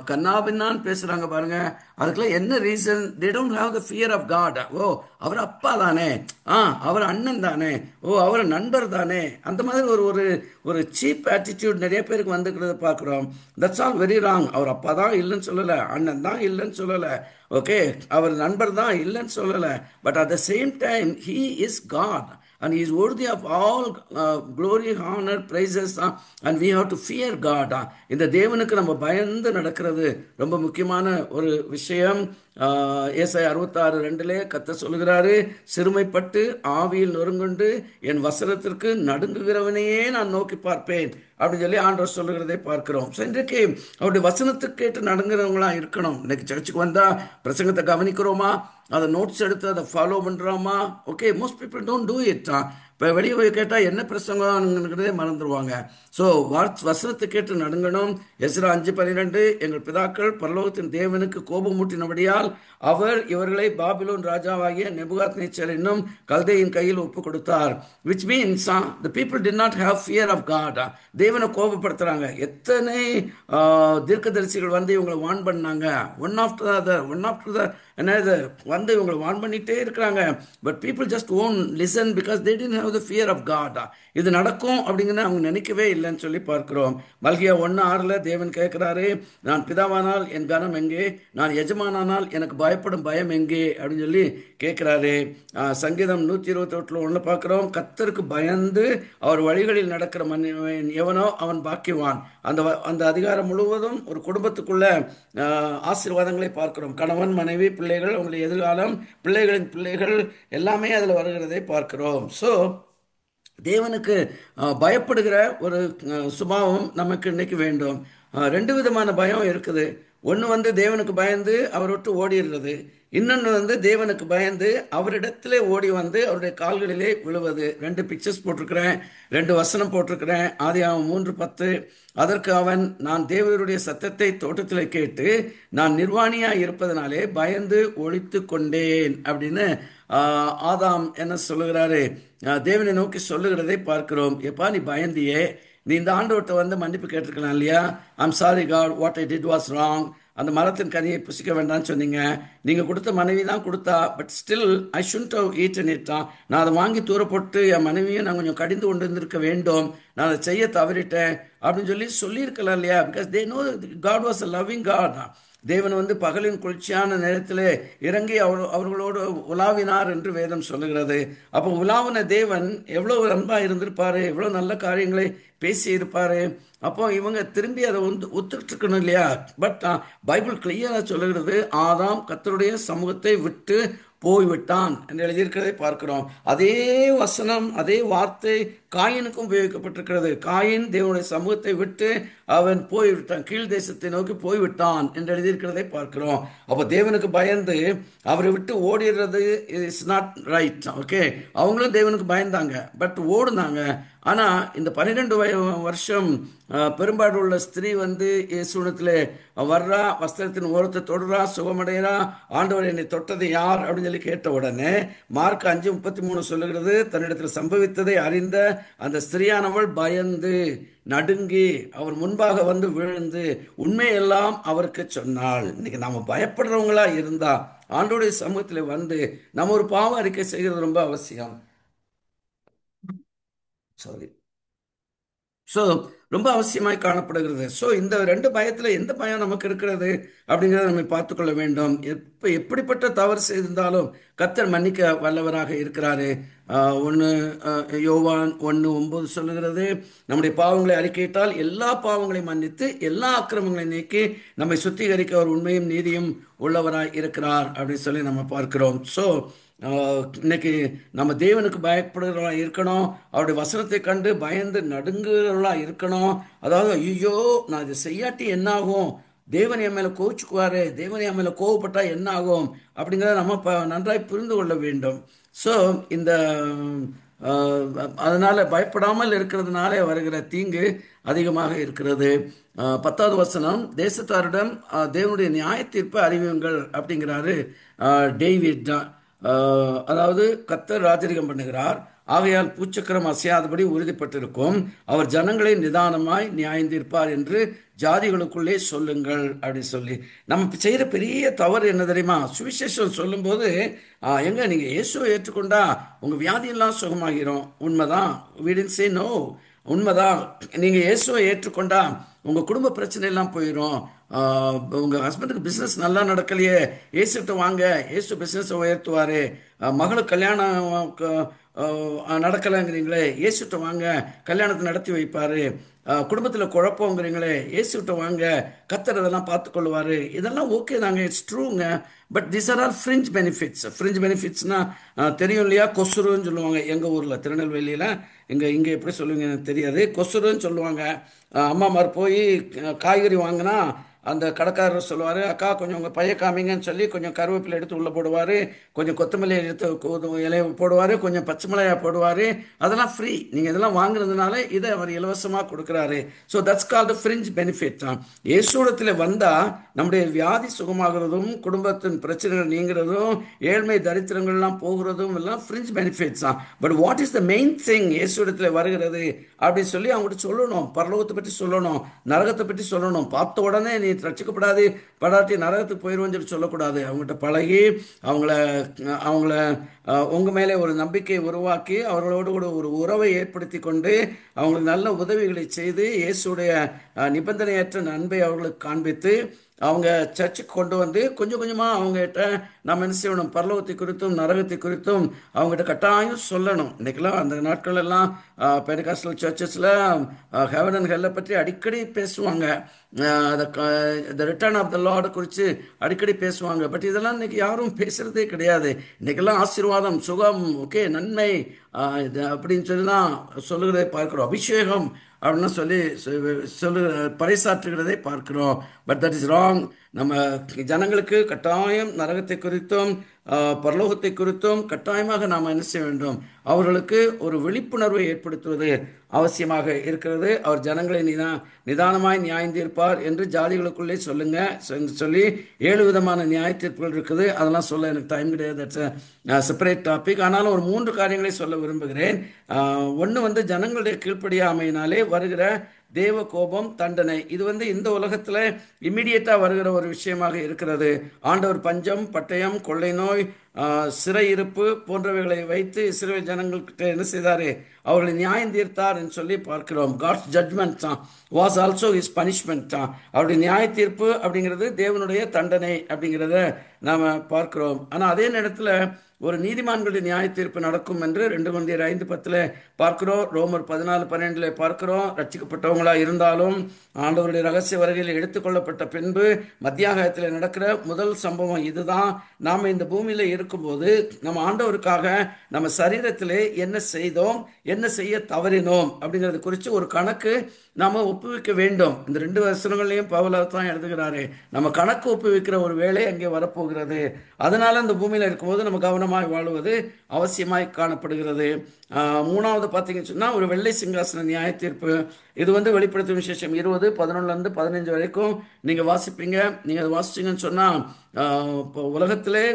கண்ணாபின்னான்னு பேசுகிறாங்க பாருங்க. அதுக்கெல்லாம் என்ன reason? They don't have the fear of God. ஓ, அவர் அப்பா தானே, அவர் அண்ணன் தானே, ஓ அவர் நண்பர் தானே, அந்த மாதிரி ஒரு ஒரு ஒரு சீப் ஆட்டிடியூட் நிறைய பேருக்கு வந்துக்கிறத பார்க்குறோம். That's all very wrong. அவர் அப்பா தான் இல்லைன்னு சொல்லலை, அண்ணன் தான் இல்லைன்னு சொல்லலை, ஓகே, அவர் நண்பர் தான் இல்லைன்னு சொல்லலை. But at the same time he is God and he is worthy of all glory, honor, praises, and we have to fear God. இந்த தேவனுக்கு நம்ம பயந்து நடக்கிறது ரொம்ப முக்கியமான ஒரு விஷயம். ஏசாயா 66:2 கர்த்தர் சொல்லுகிறாரு, சிறுமைப்பட்டு ஆவியில் நொறுங்குண்டு என் வசனத்திற்கு நடுங்குகிறவனையே நான் நோக்கி பார்ப்பேன் அப்படின்னு சொல்லி ஆண்டவர் சொல்லுகிறதை பார்க்கிறோம். ஸோ இன்றைக்கு அவருடைய வசனத்துக்கு கேட்டு நடுங்குறவங்களா இருக்கணும். இன்னைக்கு சர்ச்சுக்கு வந்தா பிரசங்கத்தை கவனிக்கிறோமா, அதை நோட்ஸ் எடுத்து அதை ஃபாலோ பண்ணுறோமா? Okay, most people don't do it. இப்போ வெளியே போய் கேட்டால் என்ன பிரசங்கங்கிறதே மறந்துடுவாங்க. ஸோ வசனத்தை கேட்டு நடுங்கணும். எஸ்ரா 5:12, எங்கள் பிதாக்கள் பரலோகத்தின் தேவனுக்கு கோபமூட்டினபடியால் அவர் இவர்களை பாபிலோன் ராஜாவாகிய நெபுகாத்நேச்சர் என்னும் கல்தேயின் கையில் ஒப்பு கொடுத்தார். Which means the people did not have fear of God. தேவனை கோபப்படுத்துறாங்க. எத்தனை தீர்க்கதரிசிகள் வந்து இவங்களை வான் பண்ணாங்க, ஒன் ஆஃப்டர் அதர் என்னது வந்து இவங்களை வான் பண்ணிட்டே இருக்கிறாங்க. But people just won't listen because they didn't have the fear of God. இது நடக்கும் அப்படிங்கிறத அவங்க நினைக்கவே இல்லைன்னு சொல்லி பார்க்கிறோம். மல்கியா 1:6 தேவன் கேட்கிறாரு, நான் பிதாவானால் என் கனம் எங்கே, நான் எஜமானானால் எனக்கு பயப்படும் பயம் எங்கே அப்படின்னு சொல்லி கேட்கிறாரு. சங்கீதம் 128:1 பார்க்கிறோம், கர்த்தருக்கு பயந்து அவர் வழிகளில் நடக்கிற மனிதன் எவனோ அவன் பாக்கியவான். அந்த அதிகாரம் முழுவதும் ஒரு குடும்பத்துக்குள்ள ஆசீர்வாதங்களை பார்க்கிறோம். கணவன், மனைவி, பிள்ளைகள், அவங்களுடைய எதிர்காலம், பிள்ளைகளின் பிள்ளைகள் எல்லாமே அதில் வருகிறதை பார்க்கிறோம். ஸோ தேவனுக்கு பயப்படுகிற ஒரு சுபாவம் நமக்கு இன்னைக்கு வேண்டும். ரெண்டு விதமான பயம் இருக்குது. ஒன்று வந்து தேவனுக்கு பயந்து அவரை விட்டு ஓடிடுறது, இன்னொன்று வந்து தேவனுக்கு பயந்து அவரிடத்திலே ஓடி வந்து அவருடைய கால்களிலே விழுவது. 2 பிக்சர்ஸ் போட்டிருக்கிறேன், 2 வசனம் போட்டிருக்கிறேன். ஆதியாகமம் 3:10, அதற்கு அவன், நான் தேவருடைய சத்தத்தை தோட்டத்தில் கேட்டு நான் நிர்வாணியாக இருப்பதனாலே பயந்து ஒழித்து கொண்டேன் அப்படின்னு ஆதாம் என்ன சொல்லுகிறாரு, தேவனை நோக்கி சொல்லுகிறதை பார்க்கிறோம். எப்பா நீ பயந்தியே, நீ இந்த ஆண்டவர்கிட்ட வந்து மன்னிப்பு கேட்டிருக்கலாம் இல்லையா? I'm sorry God, what I did was wrong. அந்த மரத்தின் கனியை புசிக்க வேண்டாம்னு சொன்னீங்க, நீங்கள் கொடுத்த மனைவி தான் கொடுத்தா, but still I should have eaten it. நான் அதை வாங்கி தூர போட்டு என் மனைவியை நான் கொஞ்சம் கடிந்து கொண்டு இருந்திருக்க வேண்டும், நான் அதை செய்ய தவறிட்டேன் அப்படின்னு சொல்லியிருக்கலாம் இல்லையா? Because they know God was a loving God. தேவன் வந்து பகலின் குளிர்ச்சியான நேரத்தில் இறங்கி அவர்களோடு உலாவினார் என்று வேதம் சொல்லுகிறது. அப்போ உலாவின தேவன் எவ்வளோ அன்பாக இருந்திருப்பாரு, எவ்வளோ நல்ல காரியங்களை பேசி இருப்பாரு. அப்போ இவங்க திரும்பி அதை ஒத்துக்கிட்டு இருக்கணும் இல்லையா? பட் பைபிள் கிளியராக சொல்லுகிறது, ஆதாம் கர்த்தருடைய சமூகத்தை விட்டு போய்விட்டான் என்று எழுதியிருக்கிறதை பார்க்கிறோம். அதே வசனம், அதே வார்த்தை காயினுக்கும் உபயோகிக்கப்பட்டிருக்கிறது. காயின் தேவனுடைய சமூகத்தை விட்டு அவன் போய்விட்டான், கீழ் தேசத்தை நோக்கி போய்விட்டான் என்று எழுதியிருக்கிறதை பார்க்கிறோம். அப்போ தேவனுக்கு பயந்து அவரை விட்டு ஓடிடுறது இஸ் நாட் ரைட். ஓகே, அவங்களும் தேவனுக்கு பயந்தாங்க, பட் ஓடுனாங்க. ஆனால் இந்த 12 வருஷம் பெரும்பாடு உள்ள ஸ்திரீ வந்து இயேசுவிடத்தில் வர்றா, வஸ்திரத்தின் ஓரத்தை தொடுறா, சுகமடைகிறா. ஆண்டவர் என்னை தொட்டது யார் அப்படின்னு சொல்லி கேட்ட உடனே மார்க் 5:33 சொல்லுகிறது, தன்னிடத்தில் சம்பவித்ததை அறிந்த அந்த ஸ்திரீயானவள் பயந்து நடுங்கி அவர் முன்பாக வந்து விழுந்து உண்மையெல்லாம் அவருக்கு சொன்னாள். இன்னைக்கு நாம பயப்படுறவங்களா இருந்தா ஆண்டவருடைய சமூகத்தில் வந்து நம்ம ஒரு பாவ அறிக்கை செய்கிறது ரொம்ப அவசியம். சாரி. ஸோ ரொம்ப அவசியமாய் காணப்படுகிறது. ஸோ இந்த 2 பயத்தில் எந்த பயம் நமக்கு இருக்கிறது அப்படிங்கிறத நம்ம பார்த்துக்கொள்ள வேண்டும். எப்படிப்பட்ட தவறு செய்திருந்தாலும் கர்த்தர் மன்னிக்க வல்லவராக இருக்கிறாரு. யோவான் 1:9 சொல்லுகிறது, நம்முடைய பாவங்களை அறிக்கையிட்டால் எல்லா பாவங்களையும் மன்னித்து எல்லா அக்கிரமங்களையும் நீக்கி நம்மை சுத்திகரிக்க அவர் உண்மையும் நீதியும் உள்ளவராய் இருக்கிறார் அப்படின்னு சொல்லி நம்ம பார்க்கிறோம். ஸோ இன்னைக்கு நம்ம தேவனுக்கு பயப்படுகிறவர்களா இருக்கணும். அவருடைய வசனத்தை கண்டு பயந்து நடுங்குகிறவர்களா இருக்கணும். அதாவது ஐயோ நான் இதை செய்யாட்டி என்ன ஆகும், தேவன் என் மேலே கோவிச்சுக்குவாரு, தேவன் என் மேலே கோவப்பட்டா என்ன ஆகும் அப்படிங்கிறத நம்ம நன்றாய் புரிந்து கொள்ள வேண்டும். ஸோ இந்த அதனால பயப்படாமல் இருக்கிறதுனால வருகிற தீங்கு அதிகமாக இருக்கிறது. 10வது வசனம், தேசத்தாரிடம் தேவனுடைய நியாய தீர்ப்பை அறிவியுங்கள் அப்படிங்கிறாரு டேவிட். அதாவது கர்த்தர் ராஜரிகம் பண்ணுகிறார், ஆகையால் பூச்சக்கரம் அசையாதபடி உறுதிப்பட்டிருக்கும். அவர் ஜனங்களை நிதானமாய் நியாயந்தீர்ப்பார் என்று ஜாதிகளுக்குள்ளே சொல்லுங்கள் அப்படின்னு சொல்லி. நம்ம செய்கிற பெரிய தவறு என்ன தெரியுமா? சுவிசேஷம் சொல்லும்போது எங்க நீங்கள் இயேசுவை ஏற்றுக்கொண்டா உங்கள் வியாதியெல்லாம் சுகமாகிரும். உண்மைதான். we didn't say no. உண்மைதான். நீங்கள் இயேசுவை ஏற்றுக்கொண்டா உங்கள் குடும்ப பிரச்சனை எல்லாம் போயிடும். உங்கள் ஹஸ்பண்டுக்கு பிஸ்னஸ் நல்லா நடக்கலையே, இயேசுகிட்ட வாங்க, இயேசு பிஸ்னஸை உயர்த்துவார். மகளுக்கு கல்யாணம் நடக்கலைங்கிறீங்களே, இயேசுகிட்ட வாங்க, கல்யாணத்தை நடத்தி வைப்பார். குடும்பத்தில் குழப்பங்கிறீங்களே, இயேசுகிட்ட வாங்க, கர்த்தர் இதெல்லாம் பார்த்துக்கொள்வார். இதெல்லாம் ஓகே தாங்க, இட்ஸ் ட்ரூங்க. But this are all fringe benefits. ஃப்ரிஞ்ச் பெனிஃபிட்ஸ்னா தெரியும் இல்லையா? கொசுருன்னு சொல்லுவாங்க எங்கள் ஊரில், திருநெல்வேலியில். இங்கே எப்படி சொல்லுவீங்க எனக்கு தெரியாது. கொசுருன்னு சொல்லுவாங்க. அம்மாமார் போய் காய்கறி வாங்கினா அந்த கடைக்காரர் சொல்லுவார், அக்கா கொஞ்சம் உங்கள் பைய காமிங்கன்னு சொல்லி கொஞ்சம் கருவேப்பிலை எடுத்து உள்ளே போடுவார், கொஞ்சம் கொத்தமல்லி எடுத்து இலையை போடுவார், கொஞ்சம் பச்சை மிளகாய் போடுவார். அதெல்லாம் ஃப்ரீ. நீங்கள் இதெல்லாம் வாங்குறதுனால இதை அவர் இலவசமாக கொடுக்குறாரு. So that's called fringe benefit. இயேசுடத்தில் வந்தால் நம்முடைய வியாதி சுகமாகிறதும், குடும்பத்தின் பிரச்சனைகள் நீங்கிறதும், ஏழ்மை தரித்திரங்கள்லாம் போகிறதும் எல்லாம் ஃப்ரிஞ்ச் பெனிஃபிட்ஸ் தான். But what is the main thing? இயேசுடத்தில் வருகிறது அப்படின்னு சொல்லி அவங்ககிட்ட சொல்லணும். பரலோகத்தை பற்றி சொல்லணும், நரகத்தை பற்றி சொல்லணும். பார்த்த உடனே நீ ரட்சிக்கப்படாது படாட்டி நரகத்துக்கு போயிடுவோன்னு சொல்லி சொல்லக்கூடாது. அவங்ககிட்ட பழகி அவங்கள உங்கள் மேலே ஒரு நம்பிக்கையை உருவாக்கி அவர்களோடு கூட ஒரு உறவை ஏற்படுத்தி கொண்டு அவங்களுக்கு நல்ல உதவிகளை செய்து இயேசுடைய நிபந்தனையற்ற அன்பை அவர்களுக்கு காண்பித்து அவங்க சர்ச்சுக்கு கொண்டு வந்து கொஞ்சம் கொஞ்சமாக அவங்ககிட்ட நம்ம என்ன செய்யணும்? பரலோகத்தை குறித்தும் நரகத்தை குறித்தும் அவங்ககிட்ட கட்டாயம் சொல்லணும். இன்றைக்கெல்லாம் அந்த நாட்களெல்லாம் பெரிகாஸ்டல் சர்ச்சஸில் ஹெவன் அண்ட் ஹெல்லை பற்றி அடிக்கடி பேசுவாங்க. The return of the Lord குறித்து அடிக்கடி பேசுவாங்க. பட் இதெல்லாம் இன்றைக்கி யாரும் பேசுகிறதே கிடையாது. இன்றைக்கெல்லாம் ஆசீர்வாதம், சுகம், ஓகே, நன்மை இது அப்படின்னு சொல்லி தான் சொல்லுகிறதை பார்க்குறோம். அபிஷேகம் அப்படின்னு சொல்லி பறைசாற்றுகிறதை பார்க்கிறோம். But that is wrong. நம்ம ஜனங்களுக்கு கட்டாயம் நரகத்தை குறித்தும் பரலோகத்தை குறித்தும் கட்டாயமாக நாம் என்ன செய்ய வேண்டும்? அவர்களுக்கு ஒரு விழிப்புணர்வை ஏற்படுத்துவது அவசியமாக இருக்கிறது. அவர் ஜனங்களை நிதானமாய் நியாயந்தீர்ப்பார் என்று ஜாதிகளுக்குள்ளே சொல்லுங்க சொல்லி 7 விதமான நியாய தீர்ப்புகள் இருக்குது. அதெல்லாம் சொல்ல எனக்கு டைம் கிடையாது. That's separate topic. ஆனாலும் ஒரு 3 காரியங்களை சொல்ல விரும்புகிறேன். ஒன்று ஜனங்களுடைய கீழ்ப்படியாமையினாலே வருகிற தேவ கோபம், தண்டனை. இது இந்த உலகத்தில் இம்மிடியேட்டாக வருகிற ஒரு விஷயமாக இருக்கிறது. ஆண்டவர் பஞ்சம், பட்டயம், கொள்ளை நோய், சிறையிருப்பு போன்றவைகளை வைத்து இஸ்ரவேல் ஜனங்கள்கிட்ட என்ன செய்தார்? அவர்களை நியாயம் தீர்த்தார் என்று சொல்லி பார்க்கிறோம். காட்ஸ் ஜட்மெண்ட் தான் வாஸ் ஆல்சோ ஹிஸ் பனிஷ்மெண்ட் தான். அவருடைய நியாய தீர்ப்பு அப்படிங்கிறது தேவனுடைய தண்டனை அப்படிங்கிறத நாம் பார்க்கிறோம். ஆனால் அதே நேரத்தில் ஒரு நீதிமான்களுடைய நியாய தீர்ப்பு நடக்கும் என்று 2 Corinthians 5:10 பார்க்கிறோம். ரோமர் 14:12 பார்க்கிறோம். ரட்சிக்கப்பட்டவங்களாக இருந்தாலும் ஆண்டவருடைய ரகசிய வருகையில் எடுத்துக்கொள்ளப்பட்ட பின்பு மத்தியாகத்தில் நடக்கிற முதல் சம்பவம் இதுதான். நாம் இந்த பூமியில் இருக்கும்போது நம்ம ஆண்டவருக்காக நம்ம சரீரத்திலே என்ன செய்தோம், என்ன செய்ய தவறினோம் அப்படிங்கிறது குறித்து ஒரு கணக்கு நாம் ஒப்புவிக்க வேண்டும். இந்த 2 வசனங்களையும் பவுல் தான் எழுதுகிறாரு. நம்ம கணக்கு ஒப்புவிக்கிற ஒரு வேலை அங்கே வரப்போகிறது. அதனால இந்த பூமியில் இருக்கும்போது நம்ம கவனமாய் வாழுவது அவசியமாய் காணப்படுகிறது. 3வது பார்த்தீங்கன்னு சொன்னால் ஒரு வெள்ளை சிங்காசன நியாய தீர்ப்பு. இது வெளிப்படுத்தும் விசேஷம் 20:11-15 வரைக்கும் நீங்கள் வாசிப்பீங்க. நீங்கள் அதை வாசிச்சிங்கன்னு சொன்னால் இப்போ உலகத்திலே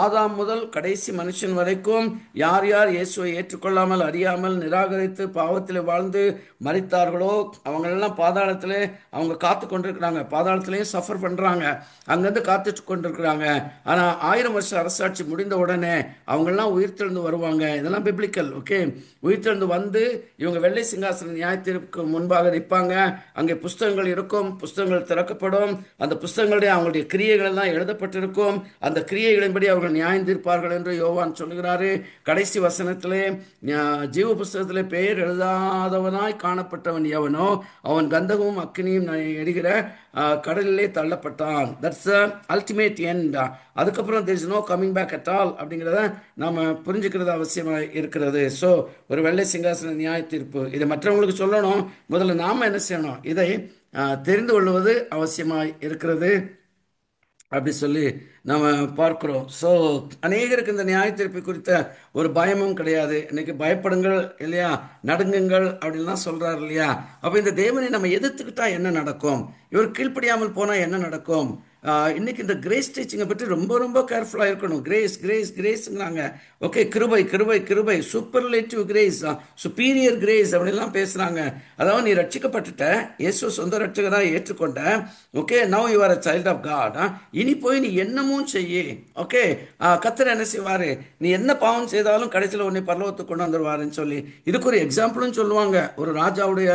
ஆதாம் முதல் கடைசி மனுஷன் வரைக்கும் யார் யார் இயேசுவை ஏற்றுக்கொள்ளாமல், அறியாமல், நிராகரித்து பாவத்தில் வாழ்ந்து மரித்தார்களோ அவங்களெல்லாம் பாதாளத்தில் அவங்க காத்து கொண்டிருக்கிறாங்க. பாதாளத்திலையும் சஃபர் பண்ணுறாங்க, அங்கேருந்து காத்துட்டு கொண்டிருக்கிறாங்க. ஆனால் 1000 வருஷம் அரசாட்சி முடிந்த உடனே அவங்கெல்லாம் உயிர்த்தெழுந்து வருவாங்க. இதெல்லாம் பிப்ளிக்கல். ஓகே, உயிர்த்தெழுந்து வந்து இவங்க வெள்ளை சிங்காசன நியாயத்திற்கு முன்பாக நிற்பாங்க. அங்கே புஸ்தகங்கள் இருக்கும், புஸ்தகங்கள் திறக்கப்படும். அந்த புஸ்தகங்களுடைய அவங்களுடைய கிரியைகள் எல்லாம் எழுதப்பட்டிருக்கும். அந்த கிரியைகளின்படி அவர்கள் நியாயம் தீர்ப்பார்கள் என்று யோவான் சொல்லுகிறாரு. கடைசி வசனத்திலே ஜீவ புஸ்தகத்திலே பெயர் எழுதாதவனாய் காணப்பட்டவன் எவனோ அவன் கந்தகமும் அக்கினியும் எரிகிற கடலிலே தள்ளப்பட்டான். That's ultimate end. அதுக்கப்புறம் there is no coming back at all அப்படிங்கிறத நாம் புரிஞ்சுக்கிறது அவசியமாக இருக்கிறது. ஸோ ஒரு வெள்ளை சிங்காசன நியாய தீர்ப்பு இதை மற்றவங்களுக்கு சொல்லணும். முதல்ல நாம் என்ன செய்யணும்? இதை தெரிந்து கொள்வது அவசியமாக இருக்கிறது அப்படி சொல்லி நம்ம பார்க்குறோம். ஸோ அநேகருக்கு இந்த நியாய தீர்ப்பு குறித்த ஒரு பயமும் கிடையாது. இன்னைக்கு பயப்படுங்கள் இல்லையா, நடுங்குங்கள் அப்படின்லாம் சொல்கிறார் இல்லையா. அப்போ இந்த தேவனை நம்ம எதிர்த்துக்கிட்டா என்ன நடக்கும்? இவர் கீழ்ப்படியாமல் போனால் என்ன நடக்கும்? இன்னைக்கு இந்த கிரேஸ் டீச்சிங்கை பற்றி ரொம்ப ரொம்ப கேர்ஃபுல்லாக இருக்கணும். Grace grace கிரேஸ்ங்கிறாங்க. ஓகே, கிருபை கிருபை கிருபை, சூப்பர்லேட்டிவ் கிரேஸ், சுப்பீரியர் கிரேஸ் அப்படிலாம் பேசுகிறாங்க. அதாவது நீ ரட்சிக்கப்பட்டுட்ட, இயேசு சொந்த ரட்சகராக ஏற்றுக்கொண்ட. Okay, now you are a child of God. இனி போய் நீ என்னமும் செய்யி. ஓகே, கர்த்தர் என்ன செய்வார், நீ என்ன பாவம் செய்தாலும் கடைசியில் உன்னை பரலோகத்துக்கு கொண்டு வந்துடுவாருன்னு சொல்லி இதுக்கு ஒரு எக்ஸாம்பிளும் சொல்லுவாங்க. ஒரு ராஜாவுடைய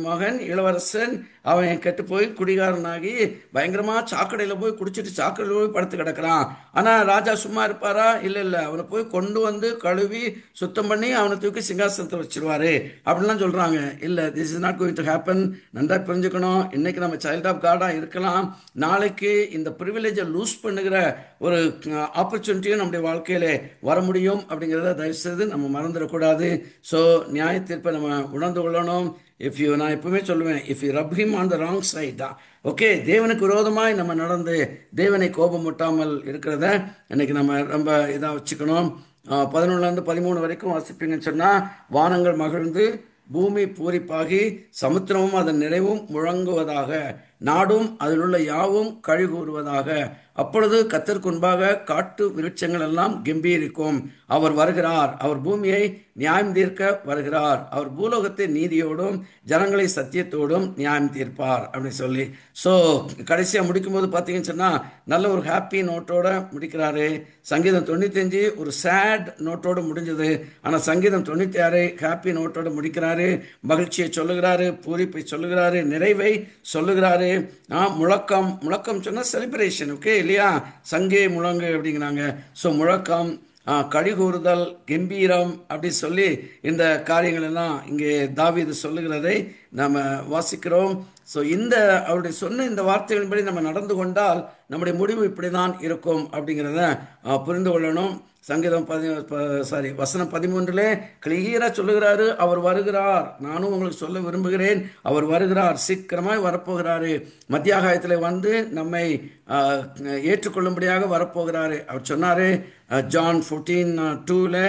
மகன் இளவரசன், அவன் கெட்டு போய் குடிகாரனாகி பயங்கரமாக சாக்கடையில் போய் குடிச்சிட்டு சாக்கடையில் போய் படுத்து கிடக்கிறான். ஆனால் ராஜா சும்மா இருப்பாரா? இல்லை இல்லை, அவனை போய் கொண்டு வந்து கழுவி சுத்தம் பண்ணி அவனை தூக்கி சிங்காசனத்தை வச்சிருவாரு அப்படின்லாம் சொல்கிறாங்க. இல்லை, this is not going to happen. நன்றாக புரிஞ்சுக்கணும். இன்னைக்கு நம்ம சைல்ட் ஆஃப் காடாக இருக்கலாம், நாளைக்கு இந்த ப்ரிவிலேஜை லூஸ் பண்ணுகிற ஒரு ஆப்பர்ச்சுனிட்டியும் நம்முடைய வாழ்க்கையிலே வர முடியும் அப்படிங்கிறத தயவுசெய்து நம்ம மறந்துடக்கூடாது. ஸோ நியாய தீர்ப்பை நம்ம உணர்ந்து கொள்ளணும். நான் எப்பவுமே சொல்லுவேன், if you rub him on the wrong side தான். ஓகே, தேவனுக்கு விரோதமாய் நம்ம நடந்து தேவனை கோபம் முட்டாமல் இருக்கிறத இன்னைக்கு நம்ம ரொம்ப இதாக வச்சுக்கணும். 11 13 வரைக்கும் வாசிப்பீங்கன்னு சொன்னால், வானங்கள் மகிழ்ந்து பூமி பூரிப்பாகி சமுத்திரமும் அதன் நிறைவும் முழங்குவதாக, நாடும் அதில் உள்ள யாவும் கழிகூறுவதாக. அப்பொழுது கர்த்தருக்கு முன்பாக காட்டு விருட்சங்கள் எல்லாம் கம்பீரிக்கும். அவர் வருகிறார், அவர் பூமியை நியாயம் தீர்க்க வருகிறார். அவர் பூலோகத்தை நீதியோடும் ஜனங்களை சத்தியத்தோடும் நியாயம் தீர்ப்பார் அப்படின்னு சொல்லி. ஸோ கடைசியாக முடிக்கும்போது பார்த்தீங்கன்னு சொன்னால் நல்ல ஒரு ஹாப்பி நோட்டோட முடிக்கிறாரு. சங்கீதம் 95 ஒரு சேட் நோட்டோடு முடிஞ்சது. ஆனால் சங்கீதம் 96 ஹாப்பி நோட்டோடு முடிக்கிறாரு. மகிழ்ச்சியை சொல்லுகிறாரு, பூரிப்பை சொல்லுகிறாரு, நிறைவை சொல்லுகிறாரு. முழக்கம் முழக்கம் சொன்னால் செலிப்ரேஷன். ஓகே இல்லையா? சங்கே முழங்கு அப்படிங்கிறாங்க. ஸோ முழக்கம், கழிகூறுதல், கம்பீரம் அப்படி சொல்லி இந்த காரியங்கள் எல்லாம் இங்கே தாவீது சொல்லுகிறதை நாம் வாசிக்கிறோம். ஸோ அவருடைய சொன்ன இந்த வார்த்தைகளின்படி நம்ம நடந்து கொண்டால் நம்முடைய முடிவு இப்படி தான் இருக்கும் அப்படிங்கிறத புரிந்து கொள்ளணும். சங்கீதம் வசனம் 13 கிளியராக சொல்லுகிறாரு, அவர் வருகிறார். நானும் உங்களுக்கு சொல்ல விரும்புகிறேன், அவர் வருகிறார், சீக்கிரமாய் வரப்போகிறாரு. மத்தியாகாயத்தில் வந்து நம்மை ஏற்றுக்கொள்ளும்படியாக வரப்போகிறாரு. அவர் சொன்னார் ஜான் 14:2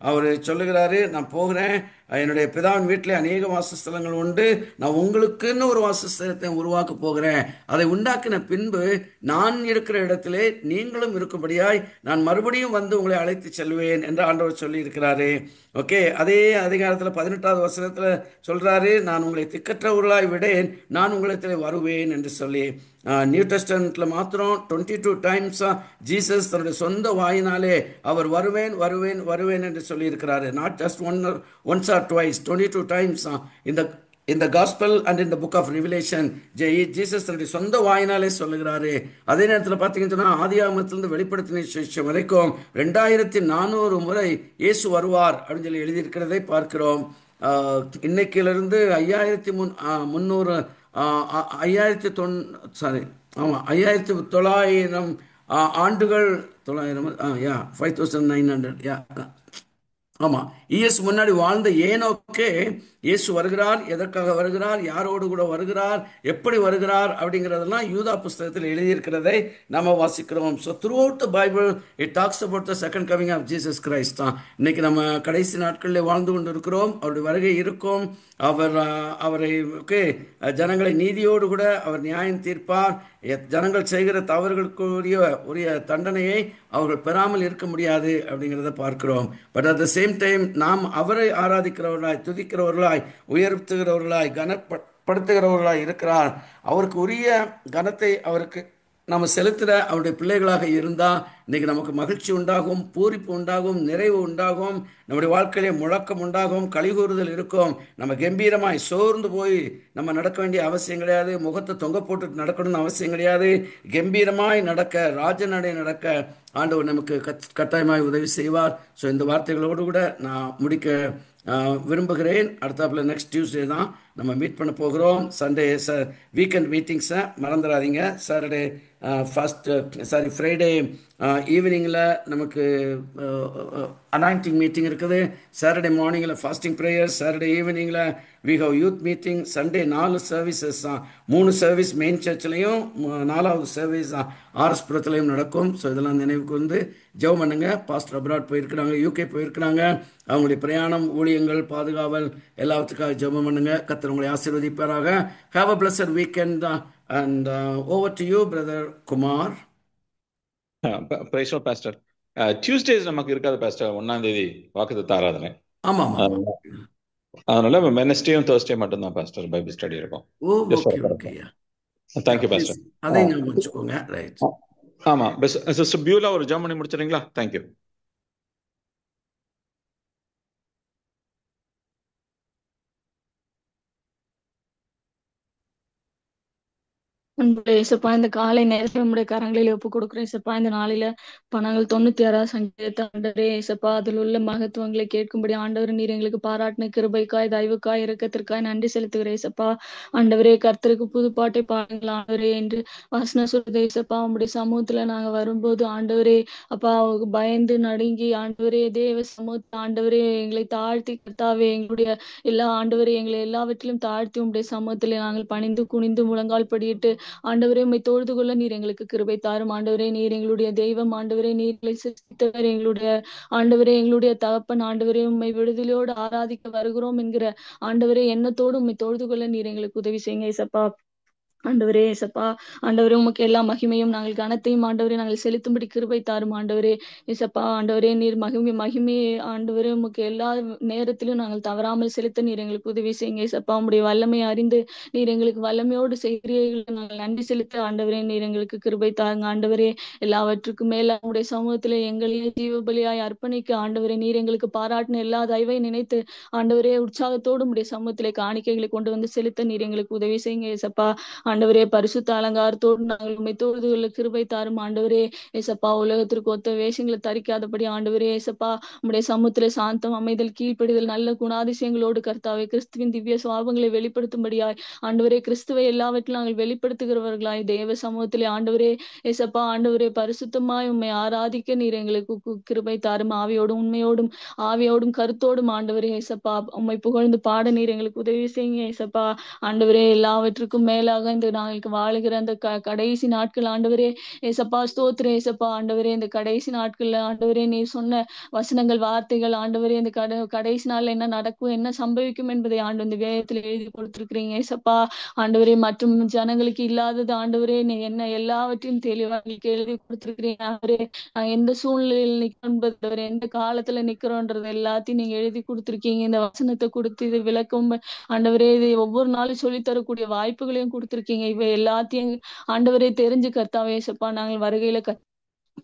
அவர் சொல்லுகிறாரு, நான் போகிறேன், என்னுடைய பிதாவின் வீட்டில் அநேக வாசஸ்தலங்கள் உண்டு, நான் உங்களுக்குன்னு ஒரு வாசஸ்தலத்தை உருவாக்க போகிறேன். அதை உண்டாக்கின பின்பு நான் இருக்கிற இடத்திலே நீங்களும் இருக்கும்படியாய் நான் மறுபடியும் வந்து உங்களை அழைத்து செல்வேன் என்று ஆண்டவர் சொல்லி இருக்கிறாரு. ஓகே, அதே அதிகாரத்தில் 18வது வசனத்தில் சொல்கிறாரு, நான் உங்களை திக்கற்றவர்களாய் விடேன், நான் உங்களிடத்தில் வருவேன் என்று சொல்லி. நியூ டெஸ்டமெண்ட்டில் மாத்திரம் 22 டைம்ஸ் ஜீசஸ் தன்னுடைய சொந்த வாயினாலே அவர் வருவேன் வருவேன் வருவேன் என்று சொல்லியிருக்கிறாரு. Not just once R twice, 22 times இந்த காஸ்பல் அண்ட் இந்த புக் ஆஃப் ரிவிலேஷன் ஜீசஸ் தன்னுடைய சொந்த வாயினாலே சொல்லுகிறாரு. அதே நேரத்தில் பார்த்தீங்கன்னா ஆதியாகமத்திலிருந்து வெளிப்படுத்தின விசேஷம் வரைக்கும் 2400 முறை இயேசு வருவார் அப்படின்னு சொல்லி எழுதியிருக்கிறதை பார்க்கிறோம். இன்னைக்கிலிருந்து 5300 5900 ஆண்டுகள் 5900 ஆமாம் இயேசு முன்னாடி வாழ்ந்த ஏனோக்கே இயேசு வருகிறார், எதற்காக வருகிறார், யாரோடு கூட வருகிறார், எப்படி வருகிறார் அப்படிங்கிறதெல்லாம் யூதா புஸ்தகத்தில் எழுதியிருக்கிறதை நம்ம வாசிக்கிறோம். So throughout the Bible it talks about the second coming of Jesus Christ தான். இன்னைக்கு நம்ம கடைசி நாட்களில் வாழ்ந்து கொண்டு இருக்கிறோம். அவருடைய வருகை இருக்கும். அவரை ஜனங்களை நீதியோடு கூட அவர் நியாயம் தீர்ப்பார். ஜனங்கள் செய்கிற தவறுகளுக்குரிய தண்டனையை அவர்கள் பெறாமல் இருக்க முடியாது அப்படிங்கிறத பார்க்கிறோம். But at the same time நாம் அவரை ஆராதிக்கிறவர்களாய், துதிக்கிறவர்களாய், உயர்த்துகிறவர்களாய், கனப்படுத்துகிறவர்களாய் இருக்கிறார். அவருக்கு உரிய கனத்தை அவருக்கு நம்ம செலுத்துகிற அவருடைய பிள்ளைகளாக இருந்தால் இன்றைக்கி நமக்கு மகிழ்ச்சி உண்டாகும், பூரிப்பு உண்டாகும், நிறைவு உண்டாகும், நம்முடைய வாழ்க்கையிலே முழக்கம் உண்டாகும், கலிகூறுதல் இருக்கும். நம்ம கம்பீரமாய் சோர்ந்து போய் நம்ம நடக்க வேண்டிய அவசியம் கிடையாது. முகத்தை தொங்க போட்டு நடக்கணும்னு அவசியம் கிடையாது. கம்பீரமாய் நடக்க, ராஜநடை நடக்க ஆண்டவர் நமக்கு கட்டாயமாய் உதவி செய்வார். ஸோ இந்த வார்த்தைகளோடு கூட நான் முடிக்க விரும்புகிறேன். அடுத்தாப்பில் நெக்ஸ்ட் டியூஸ்டே தான் நம்ம மீட் பண்ண போகிறோம். சண்டே வீக்கெண்ட் மீட்டிங்ஸை மறந்துடாதீங்க. ஃப்ரைடே ஈவினிங்கில் நமக்கு அனாயிண்டிங் மீட்டிங் இருக்குது. சாட்டர்டே மார்னிங்கில் ஃபாஸ்டிங் ப்ரேயர், சாட்டர்டே ஈவினிங்கில் we have youth meeting. Sunday 4 services தான். 3 சர்வீஸ் மெயின் சர்ச்லையும் 4வது சர்வீஸ் ஆர்எஸ்புரத்துலையும் நடக்கும். ஸோ இதெல்லாம் நினைவுக்கு வந்து ஜெபம் பண்ணுங்க. பாஸ்டர் அப்ராட் போயிருக்கிறாங்க, யூகே போயிருக்கிறாங்க. அவங்களுடைய பிரயாணம், ஊழியங்கள், பாதுகாவல் எல்லாத்துக்காக ஜெபம் பண்ணுங்க. கர்த்தர் உங்களை ஆசீர்வதிப்பாராக. Have a blessed weekend. And over to you, Brother Kumar. Price pastor. Tuesdays நமக்கு இருக்காது பாஸ்டர், 1ஆம் தேதி வாக்குத்தத்த ஆராதனை. ஆமாம் ஆமாம். அதனால வெனஸ்டேயும் தேர்ஸ்டே மட்டும்தான் பாஸ்டர் பைபிள் ஸ்டடி இருக்கும். ஓ ஓகே ஓகே. Thank you pastor. அதை ஞாபகம் வச்சுக்கோங்க. ரைட். ஆமா, சிஸ்டர் பியூலா ஒரு ஜாம் பண்ணி முடிச்சிடுறீங்களா? தேங்க்யூ. அன்புள்ள இயேசப்பா, இந்த காலை நேரத்தில் உம்முடைய கரங்களில் ஒப்பு கொடுக்கிறேன் இயேசப்பா. இந்த நாளில பணங்கள் 96 சங்கீதத்தை ஆண்டவரே இயேசப்பா, அதில் உள்ள மகத்துவங்களை கேட்கும்படி ஆண்டவர் நீர் எங்களுக்கு பாராட்டின கிருபைக்காய், தயவுக்காய், இரக்கத்திற்காய் நன்றி செலுத்துகிறேன் இயேசப்பா. ஆண்டவரே, கர்த்தருக்கு புது பாட்டை பாடுங்கள் ஆண்டவரே என்று வசனம் சொல்லுது இயேசப்பா. உம்முடைய சமூகத்துல நாங்க வரும்போது ஆண்டவரே அப்பா, பயந்து நடுங்கி ஆண்டவரே தேவ சமூகத்தை ஆண்டவரே எங்களை தாழ்த்தி கர்த்தாவே எங்களுடைய எல்லா ஆண்டவரே எங்களை எல்லாவற்றிலும் தாழ்த்தி உம்முடைய சமூகத்திலே நாங்கள் பணிந்து குனிந்து முழங்கால் படியிட்டு ஆண்டவரே உம்மை தொழுது கொள்ள நீர் எங்களுக்கு கிருபை தாரும் ஆண்டவரே. நீர் எங்களுடைய தெய்வம் ஆண்டவரே, நீர்களை சிருஷ்டித்தவர் எங்களுடைய ஆண்டவரே, எங்களுடைய தகப்பன் ஆண்டவரே. உம்மை விடுதலையோடு ஆராதிக்க வருகிறோம் என்கிற ஆண்டவரே எண்ணத்தோடு உம்மை தொழுது கொள்ள நீர் எங்களுக்கு உதவி செய்யுங்க இயேசப்பா. ஆண்டவரே இயேசப்பா, ஆண்டவரே உமக்கு எல்லா மகிமையும் நாங்கள் கனத்தையும் ஆண்டவரே நாங்கள் செலுத்தும்படி கிருபை தாரும் ஆண்டவரே இயேசப்பா. ஆண்டவரே நீர் மகிமை ஆண்டவரே உமக்கு எல்லா நேரத்திலும் நாங்கள் தவறாமல் செலுத்த நீர் எங்களுக்கு உதவி செய்யுங்க இயேசப்பா. உம்முடைய வல்லமை அறிந்து நீர் எங்களுக்கு வல்லமையோடு செய்கிறீர்கள் நாங்கள் நன்றி செலுத்த ஆண்டவரே நீர் எங்களுக்கு கிருபை தாருங்க ஆண்டவரே. எல்லாவற்றுக்கும் மேல உம்முடைய சமூகத்திலே எங்களையே ஜீவபலியாய் அர்ப்பணிக்க ஆண்டவரே நீர் எங்களுக்கு பாராட்டின எல்லா தயவை நினைத்து ஆண்டவரே உற்சாகத்தோடு உம்முடைய சமூகத்திலே காணிக்கைகளை கொண்டு வந்து செலுத்த நீர் எங்களுக்கு உதவி செய்யுங்க இயேசப்பா. ஆண்டவரே பரிசுத்த அலங்காரத்தோடு நாங்கள் உம்மை தொழுது கொள்ள கிருபை தாரும் ஆண்டவரே ஏசப்பா. உலகத்திற்கு ஒத்த வேஷங்களை தரிக்காதபடி ஆண்டவரே ஏசப்பா உம்முடைய சமூகத்திலே சாந்தம், அமைதல், கீழ்ப்படிதல், நல்ல குணாதிசயங்களோடு கர்த்தாவே கிறிஸ்துவின் திவ்ய சுவாபங்களை வெளிப்படுத்தும்படியாய் ஆண்டவரே கிறிஸ்துவை எல்லாவற்றிலும் நாங்கள் வெளிப்படுத்துகிறவர்களாய் தேவ சமூகத்திலே ஆண்டவரே ஏசப்பா ஆண்டவரே பரிசுத்தமாய் உம்மை ஆராதிக்க நீர் எங்களுக்கு கிருபை தாரும். ஆவியோடும் உண்மையோடும் ஆவியோடும் கருத்தோடும் ஆண்டவரே ஏசப்பா உம்மை புகழ்ந்து பாட நீர் எங்களுக்கு உதவி செய்யுங்க ஏசப்பா. ஆண்டவரே எல்லாவற்றுக்கும் மேலாக இந்த நாங்களுக்கு வாழுகிற அந்த கடைசி நாட்கள் ஆண்டவரே ஏசப்பா ஸ்தோத்திரம் ஏசப்பா. ஆண்டவரே இந்த கடைசி நாட்கள்ல ஆண்டவரே நீர் சொன்ன வசனங்கள் வார்த்தைகள் ஆண்டவரே இந்த கடைசி நாள்ல என்ன நடக்கும் என்ன சம்பவிக்கும் என்பதை ஆண்டு இந்த வேதத்துல எழுதி கொடுத்திருக்கிறீங்க ஏசப்பா. ஆண்டவரே மற்றும் ஜனங்களுக்கு இல்லாதது ஆண்டவரே நீ என்ன எல்லாவற்றையும் தெளிவா நீங்க எழுதி கொடுத்திருக்கிறீங்க ஆண்டவரே. எந்த சூழ்நிலையில் நிற்கிறோம், எந்த காலத்துல நிக்கிறோன்றது எல்லாத்தையும் நீங்க எழுதி கொடுத்திருக்கீங்க. இந்த வசனத்தை கொடுத்து இது விளக்கம் ஆண்டவரே இது ஒவ்வொரு நாளும் சொல்லி தரக்கூடிய வாய்ப்புகளையும் கொடுத்திருக்கீங்க. இவை எல்லாத்தையும் ஆண்டவரே தெரிஞ்சு கர்த்தாவே ஏசப்பா நாங்கள் வருகையில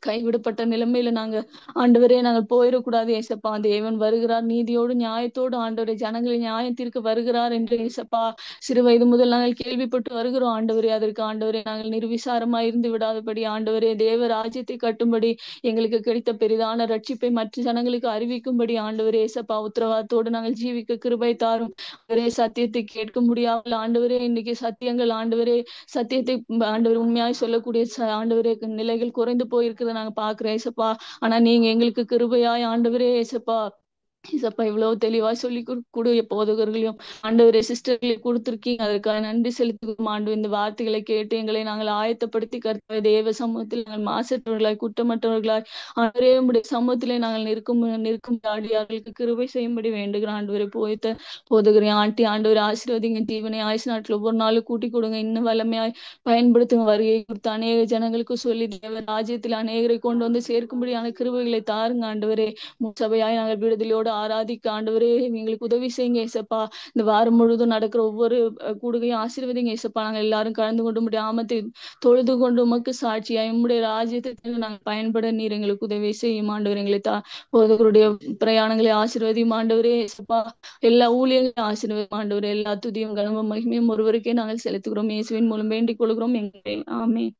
கைவிடப்பட்ட நிலைமையில நாங்க ஆண்டவரே நாங்கள் போயிடக்கூடாது ஏசப்பா. தேவன் வருகிறார் நீதியோடு நியாயத்தோடு ஆண்டவரே ஜனங்களை நியாயத்திற்கு வருகிறார் என்று ஏசப்பா சிறு வயது முதல் நாங்கள் கேள்விப்பட்டு வருகிறோம் ஆண்டவரே. அதற்கு ஆண்டவரே நாங்கள் நிர்விசாரமாய் இருந்து விடாதபடி ஆண்டவரே தேவ ராஜ்யத்தை கட்டும்படி எங்களுக்கு கிடைத்த பெரிதான ரட்சிப்பை மற்ற ஜனங்களுக்கு அறிவிக்கும்படி ஆண்டவரே ஏசப்பா உத்தரவாதத்தோடு நாங்கள் ஜீவிக்க கிருபை தாரும். ஒரே சத்தியத்தை கேட்க முடியாமல் ஆண்டவரே இன்னைக்கு சத்தியங்கள் ஆண்டவரே சத்தியத்தை ஆண்டவர் உண்மையாய் சொல்லக்கூடிய ஆண்டவரே நிலைகள் குறைந்து போயிருக்கிறத நாங்க பாக்குறோம் ஏசப்பா. ஆனா நீங்க எங்களுக்கு கிருபையாய் ஆண்டவரே ஏசப்பா ஏசப்பா இவ்வளவு தெளிவா சொல்லி கூடிய போதகர்களையும் ஆண்டவரே சிஸ்டர்களை கொடுத்திருக்கீங்க. அதற்காக நன்றி செலுத்துகிறோம் ஆண்டு. இந்த வார்த்தைகளை கேட்டு எங்களை நாங்கள் ஆயத்தப்படுத்தி கர்த்தாவே தேவ சமூகத்தில் நாங்கள் மாசற்றவர்களாய் குற்றமற்றவர்களாய் ஆண்டவரே உம்முடைய சமூகத்திலே நாங்கள் நிற்கும் அடியார்களுக்கு கிருபை செய்யும்படி வேண்டுகிறோம் ஆண்டவரே. போய்த்த போதகரையும் ஆண்டவரே ஆசீர்வதிங்க. தீவனை ஆயுசு நாட்கள் ஒவ்வொரு நாளும் கூட்டி கொடுங்க. இன்னும் வல்லமையாய் பயன்படுத்துங்க. வருகை கொடுத்து அநேக ஜனங்களுக்கு சொல்லி தேவ ராஜ்யத்தில் அநேகரை கொண்டு வந்து சேர்க்கும்படியான கிருபைகளை தாருங்க ஆண்டவரே. சபையாய் நாங்கள் விடுதலையோடு ஆராதிக்க ஆண்டவரே எங்களுக்கு உதவி செய்யுங்க ஏசப்பா. இந்த வாரம் முழுவதும் நடக்கிற ஒவ்வொரு கூடுகையும் ஆசீர்வதிங்க ஏசப்பா. நாங்கள் எல்லாரும் கலந்து கொண்டு முடியாமத்தை தொழுது கொண்டு உமக்கு சாட்சியா நம்முடைய ராஜ்யத்தை நாங்கள் பயன்பட நீர் எங்களுக்கு உதவி செய்யும் ஆண்டவர். எங்களை போதகருடைய பிரயாணங்களை ஆசீர்வதியும் ஆண்டவரே ஏசப்பா. எல்லா ஊழியர்களும் ஆசீர்வதியும் ஆண்டவரே. எல்லா துதியும் கனமும் மகிமையும் ஒருவருக்கே நாங்கள் செலுத்துகிறோம். இயேசுவின் மூலம் வேண்டிக் கொள்கிறோம் எங்களை. ஆமென்.